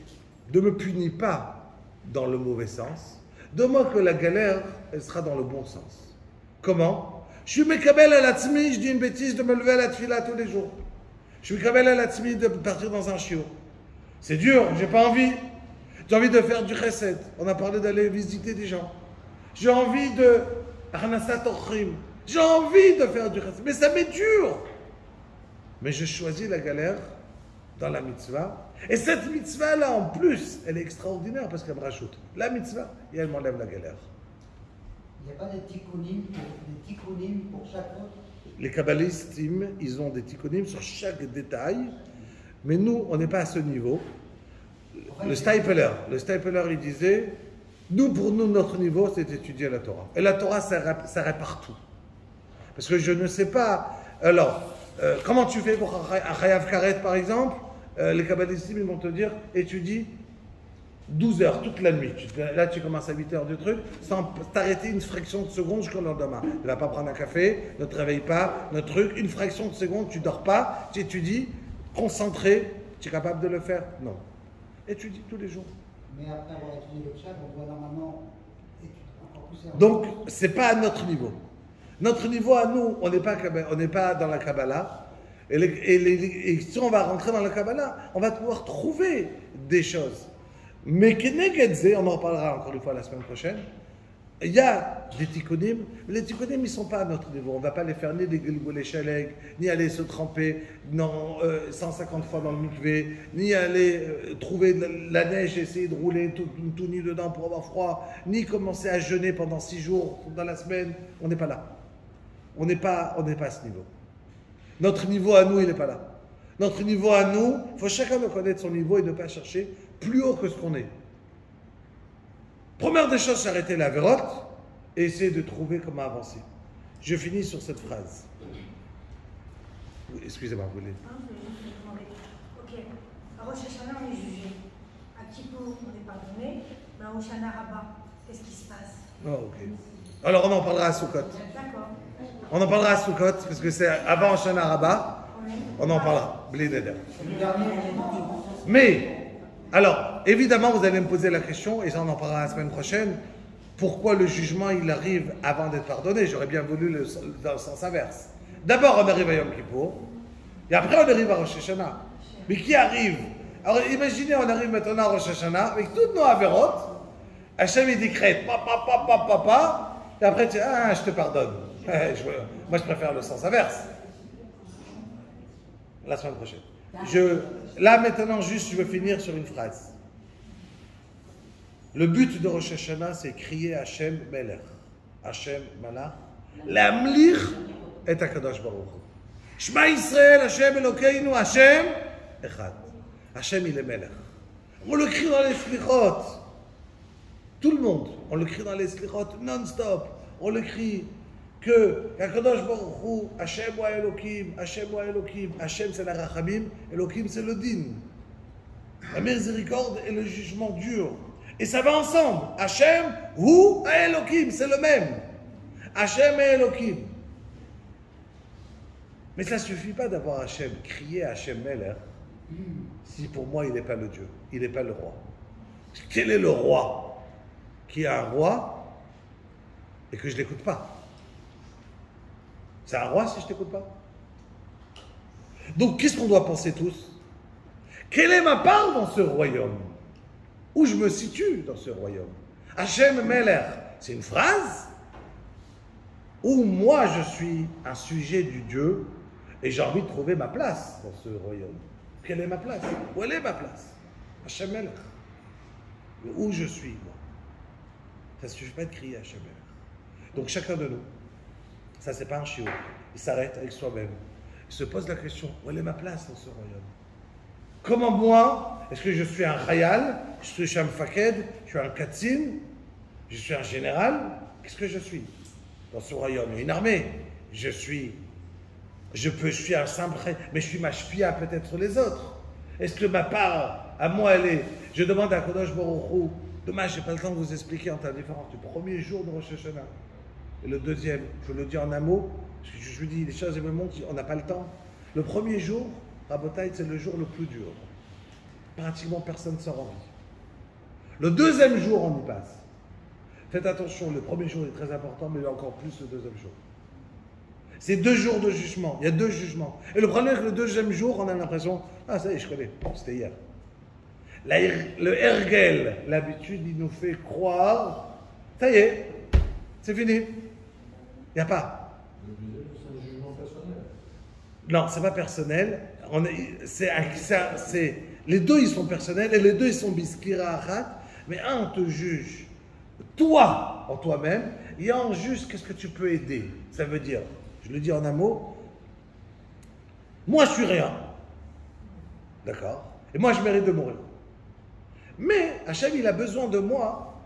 ne me punis pas dans le mauvais sens. Donne-moi que la galère, elle sera dans le bon sens. Comment? Je suis mekabel à la tzmi, je dis une bêtise, de me lever à la tefila tous les jours. Je suis mekabel à la tzmi de partir dans un shiur. C'est dur, j'ai pas envie. J'ai envie de faire du chesed. On a parlé d'aller visiter des gens. J'ai envie de... J'ai envie de faire du chesed. Mais ça m'est dur. Mais je choisis la galère dans la mitzvah. Et cette mitzvah-là, en plus, elle est extraordinaire parce qu'elle me rajoute la mitzvah et elle m'enlève la galère. Il n'y a pas des tikkunim pour chaque autre? Les kabbalistes, ils ont des tikkunim sur chaque détail, mais nous, on n'est pas à ce niveau. Le Stapler, il disait, pour nous, notre niveau, c'est d'étudier la Torah. Et la Torah, ça répare tout. Parce que je ne sais pas... Alors, comment tu fais pour un chayav karet, par exemple? Les kabbalistes, ils vont te dire, étudie 12 heures toute la nuit. Là, tu commences à 8 heures du truc, sans t'arrêter une fraction de seconde jusqu'au lendemain. Tu ne vas pas prendre un café, ne te réveille pas, notre truc, une fraction de seconde, tu ne dors pas, tu étudies, concentré, tu es capable de le faire? Non. Étudie tous les jours. Mais après avoir étudié le tchad, on doit normalement étudier encore plus. Donc, ce n'est pas à notre niveau. Notre niveau à nous, on n'est pas dans la Kabbalah. Et si on va rentrer dans la Kabbalah, on va pouvoir trouver des choses. Mais Kenegedze, on en reparlera encore une fois la semaine prochaine, il y a des tikkunim, mais les tikkunim, ils ne sont pas à notre niveau. On ne va pas les faire ni des gilgulei shaleg, ni aller se tremper 150 fois dans le mikvé, ni aller trouver de la neige et essayer de rouler tout nu dedans pour avoir froid, ni commencer à jeûner pendant 6 jours dans la semaine. On n'est pas là. On n'est pas à ce niveau. Notre niveau à nous, il n'est pas là. Notre niveau à nous, il faut chacun de connaître son niveau et ne pas chercher plus haut que ce qu'on est. Première des choses, c'est arrêter la vérote et essayer de trouver comment avancer. Je finis sur cette phrase. Excusez-moi, vous voulez. Ok, à Rosh Hashanah, on est jugé. À Kippour, on est pardonné. Mais à Hoshana Rabbah, qu'est-ce qui se passe? Oh, ok. Alors, on en parlera à Sukkot. D'accord. On en parlera à Sukkot, parce que c'est avant Hoshana Rabbah. On en parlera. Bli neder. Mais, alors, évidemment, vous allez me poser la question, et ça on en parlera la semaine prochaine, pourquoi le jugement, il arrive avant d'être pardonné? J'aurais bien voulu dans le sens inverse. D'abord, on arrive à Yom Kippour, et après, on arrive à Rosh Hashanah. Mais qui arrive? Alors, imaginez, on arrive maintenant à Rosh Hashanah, avec toutes nos avérotes, Hachem, il décrète, papa, et après, tu dis, ah, je te pardonne. Moi, je préfère le sens inverse. La semaine prochaine. Là, maintenant, juste, je veux finir sur une phrase. Le but de Rosh Hashanah, c'est crier Hachem Melech. Hachem Malach. L'amlir et HaKadosh Baruch Hu. Shema Yisrael, Hachem Elokeinu, Hachem Echad. Hachem, il est Melech. On le crie dans les slichot. Tout le monde. On le crie dans les slichot non-stop. On le crie que HaKadosh Baruch Hu, Hachem wa Elokim, Hachem wa Elokim. Hachem, c'est la Rachamim. Elokim, c'est le din. La miséricorde et le jugement dur. Et ça va ensemble. Hachem, Hu, Elokim, c'est le même. Hachem et Elokim. Mais ça ne suffit pas d'avoir Hachem, crier à Hachem Meller, si pour moi il n'est pas le Dieu, il n'est pas le roi. Quel est le roi qui a un roi et que je ne l'écoute pas? C'est un roi si je ne t'écoute pas? Donc qu'est-ce qu'on doit penser tous? Quelle est ma part dans ce royaume? Où je me situe dans ce royaume? Hachem Meller, c'est une phrase? Ou moi je suis un sujet du Dieu et j'ai envie de trouver ma place dans ce royaume? Quelle est ma place? Où elle est ma place? Hachem Meller. Où je suis, moi? Ça ne suffit pas de crier Hachem Meller. Donc chacun de nous, ça c'est pas un chiot, il s'arrête avec soi-même. Il se pose la question, où est ma place dans ce royaume? Comment moi, est-ce que je suis un khayal, je suis un faked, je suis un katzin, je suis un général? Qu'est-ce que je suis dans ce royaume? Il y a une armée. Je suis un simple, mais je suis mashpia peut-être sur les autres. Est-ce que ma part, à moi, elle est? Je demande à Kodosh Baruch Hu, dommage, je n'ai pas le temps de vous expliquer entre la différence du premier jour de Rosh Hashanah et le deuxième. Je le dis en un mot, parce que je vous dis les choses et me montrent, on n'a pas le temps. Le premier jour, Rabotai, c'est le jour le plus dur. Pratiquement personne ne sort en vie. Le deuxième jour, on y passe. Faites attention, le premier jour est très important, mais encore plus le deuxième jour. C'est 2 jours de jugement, il y a 2 jugements. Et le problème, c'est que le deuxième jour, on a l'impression, ah ça y est, je connais, c'était hier. Le ergel, l'habitude, il nous fait croire, ça y est, c'est fini. Il n'y a pas. C'est un jugement personnel. Non, c'est pas personnel. Les deux, ils sont personnels et les deux, ils sont biskira achat. Mais un te juge, toi, en toi-même, et un juge, qu'est-ce que tu peux aider? Ça veut dire, je le dis en un mot, moi, je suis rien. D'accord? Et moi, je mérite de mourir. Mais Hachem, il a besoin de moi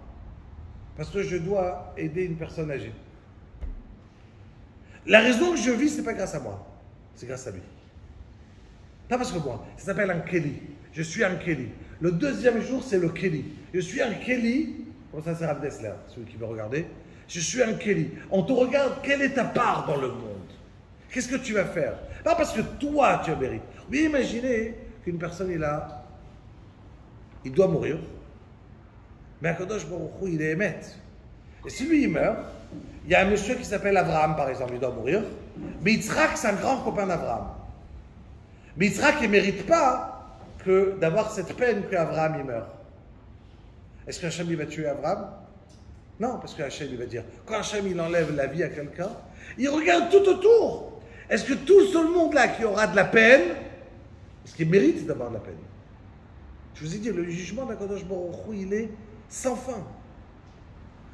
parce que je dois aider une personne âgée. La raison que je vis, ce n'est pas grâce à moi, c'est grâce à lui. Pas parce que moi, ça s'appelle un Keli. Je suis un Keli. Le deuxième jour, c'est le Keli. Je suis un Keli, comme ça c'est Rav Dessler, celui qui veut regarder. Je suis un Keli. On te regarde, quelle est ta part dans le monde? Qu'est-ce que tu vas faire? Pas parce que toi, tu mérites. Mais imaginez qu'une personne, il doit mourir. Mais Akadosh Baruch Hu, il est émet. Et si lui, il meurt, il y a un monsieur qui s'appelle Abraham, par exemple, il doit mourir. Mais Yitzhak, c'est un grand copain d'Abraham. Mais Yitzhak, il ne mérite pas d'avoir cette peine qu'Abraham, il meurt. Est-ce qu'Hachem, il va tuer Abraham? Non, parce qu'Hachem, il va dire, quand Hachem, il enlève la vie à quelqu'un, il regarde tout autour. Est-ce que tout le monde là qui aura de la peine, est-ce qu'il mérite d'avoir de la peine? Je vous ai dit, le jugement d'Akadosh Baruch Hu, il est sans fin.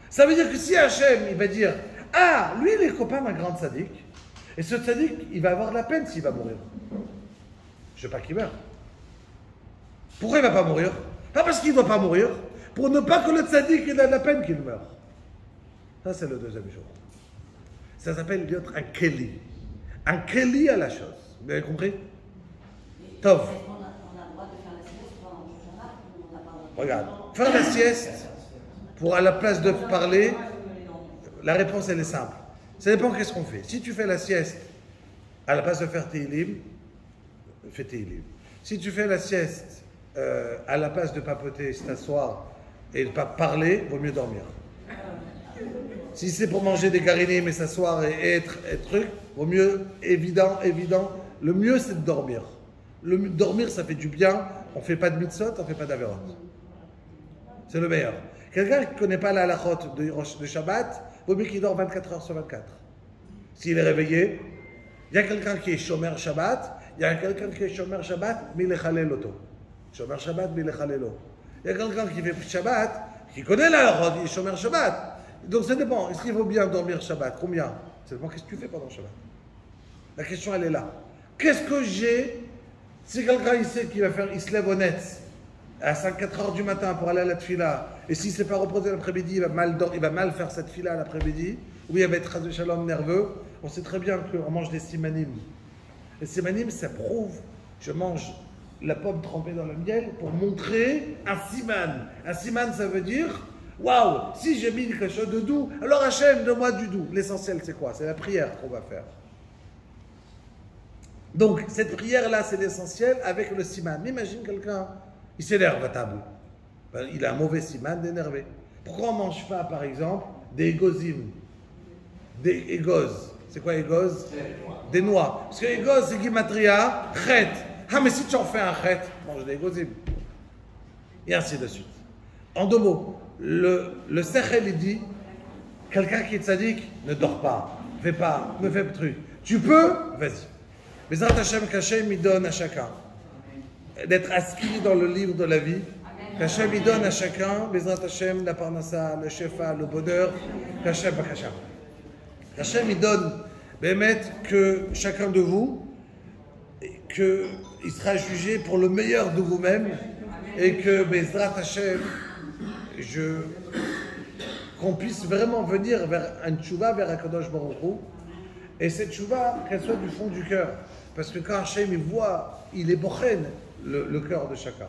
Ça veut dire que si Hachem, il va dire, ah, lui, il est copain d'un grand tzaddik, et ce tzaddik, il va avoir de la peine s'il va mourir. Je ne veux pas qu'il meure. Pourquoi il ne va pas mourir? Pas parce qu'il ne doit pas mourir, pour ne pas que le tzaddik ait de la peine qu'il meure. Ça, c'est le deuxième jour. Ça s'appelle un Keli. Un Keli à la chose. Vous avez compris? Tov. Regarde, faire la sieste, pour à la place de parler, la réponse elle est simple. Ça dépend qu'est-ce qu'on fait. Si tu fais la sieste, à la place de faire Tehillim, fais Tehillim. Si tu fais la sieste, à la place de papoter, s'asseoir et de pas parler, vaut mieux dormir. Si c'est pour manger des garinim et s'asseoir et être truc, vaut mieux, évident. Le mieux c'est de dormir. Dormir ça fait du bien, on ne fait pas de mitzvot, on ne fait pas d'averot. C'est le meilleur. Quelqu'un qui ne connaît pas la halachot de Shabbat, vaut mieux qu'il dort 24 heures sur 24. S'il est réveillé, il y a quelqu'un qui est shomer Shabbat, il y a quelqu'un qui est shomer Shabbat, mais il est chalel auto. Shomer Shabbat, mais il est chalelo. Il y a quelqu'un qui fait Shabbat, qui connaît la halachot, il est shomer Shabbat. Donc ça dépend. Est-ce qu'il vaut bien dormir Shabbat? Combien? Ça dépend qu'est-ce que tu fais pendant Shabbat. La question, elle est là. Qu'est-ce que j'ai? Si quelqu'un il sait qu'il va faire, il se lève honnête à 4 heures du matin pour aller à la tfila, et s'il ne s'est pas reposé l'après-midi, il va mal faire cette fila l'après-midi, ou il va être chas shalom nerveux, on sait très bien qu'on mange des simanim. Les simanim, ça prouve, je mange la pomme trempée dans le miel pour montrer un siman. Un siman, ça veut dire, waouh, si j'ai mis quelque chose de doux, alors Hachem, donne-moi du doux. L'essentiel, c'est quoi? C'est la prière qu'on va faire. Donc, cette prière-là, c'est l'essentiel avec le siman. Mais imagine quelqu'un, il s'énerve à table. Ben, il a un mauvais siman d'énerver. Pourquoi on ne mange pas, par exemple, des égozim? Des égozes. C'est quoi égozes? Des noix. Parce que égozes, c'est gimatria, chet. Ah, mais si tu en fais un chet, mange des égozim. Et ainsi de suite. En deux mots, le sechel, il dit, quelqu'un qui est tzaddik ne dort pas, fais pas, ne fais pas de truc. Tu peux, vas-y. Bezrat Hashem, qu'Hashem il donne à chacun d'être inscrit dans le livre de la vie. Qu'Hashem il donne à chacun, Bezrat Hashem, la parnassa, le shefa, le bonheur. Qu'Hashem, Hashem il donne, bémet, que chacun de vous, qu'il sera jugé pour le meilleur de vous-même et que Bezrat Hashem, qu'on puisse vraiment venir vers un tchouva, vers Akadosh Baruch Hu, et cette tchouva, qu'elle soit du fond du cœur. Parce que quand Hachem il voit, il est bochen, le cœur de chacun.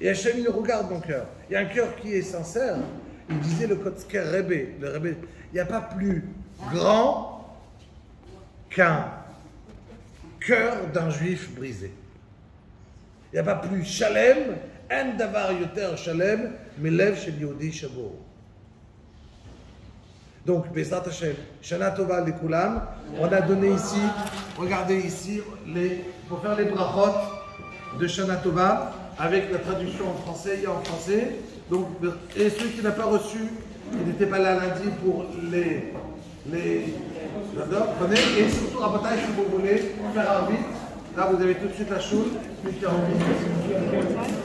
Et Hachem il regarde mon cœur. Il y a un cœur qui est sincère. Il disait le Kotzker Rebbe, il n'y a pas plus grand qu'un cœur d'un juif brisé. Il n'y a pas plus shalem, en davar yoter shalem, mais lev shel yehudi shabo. Donc, Bezrat Hashem, Shana Tova Lekulam, on a donné ici, regardez ici, pour faire les brachot de Shana Tova, avec la traduction en français, il y a en français. Donc, et celui qui n'a pas reçu, il n'était pas là lundi pour les prenez, et surtout, Rabotai, si vous voulez faire un vite, là vous avez tout de suite la choule, puis 40 minutes.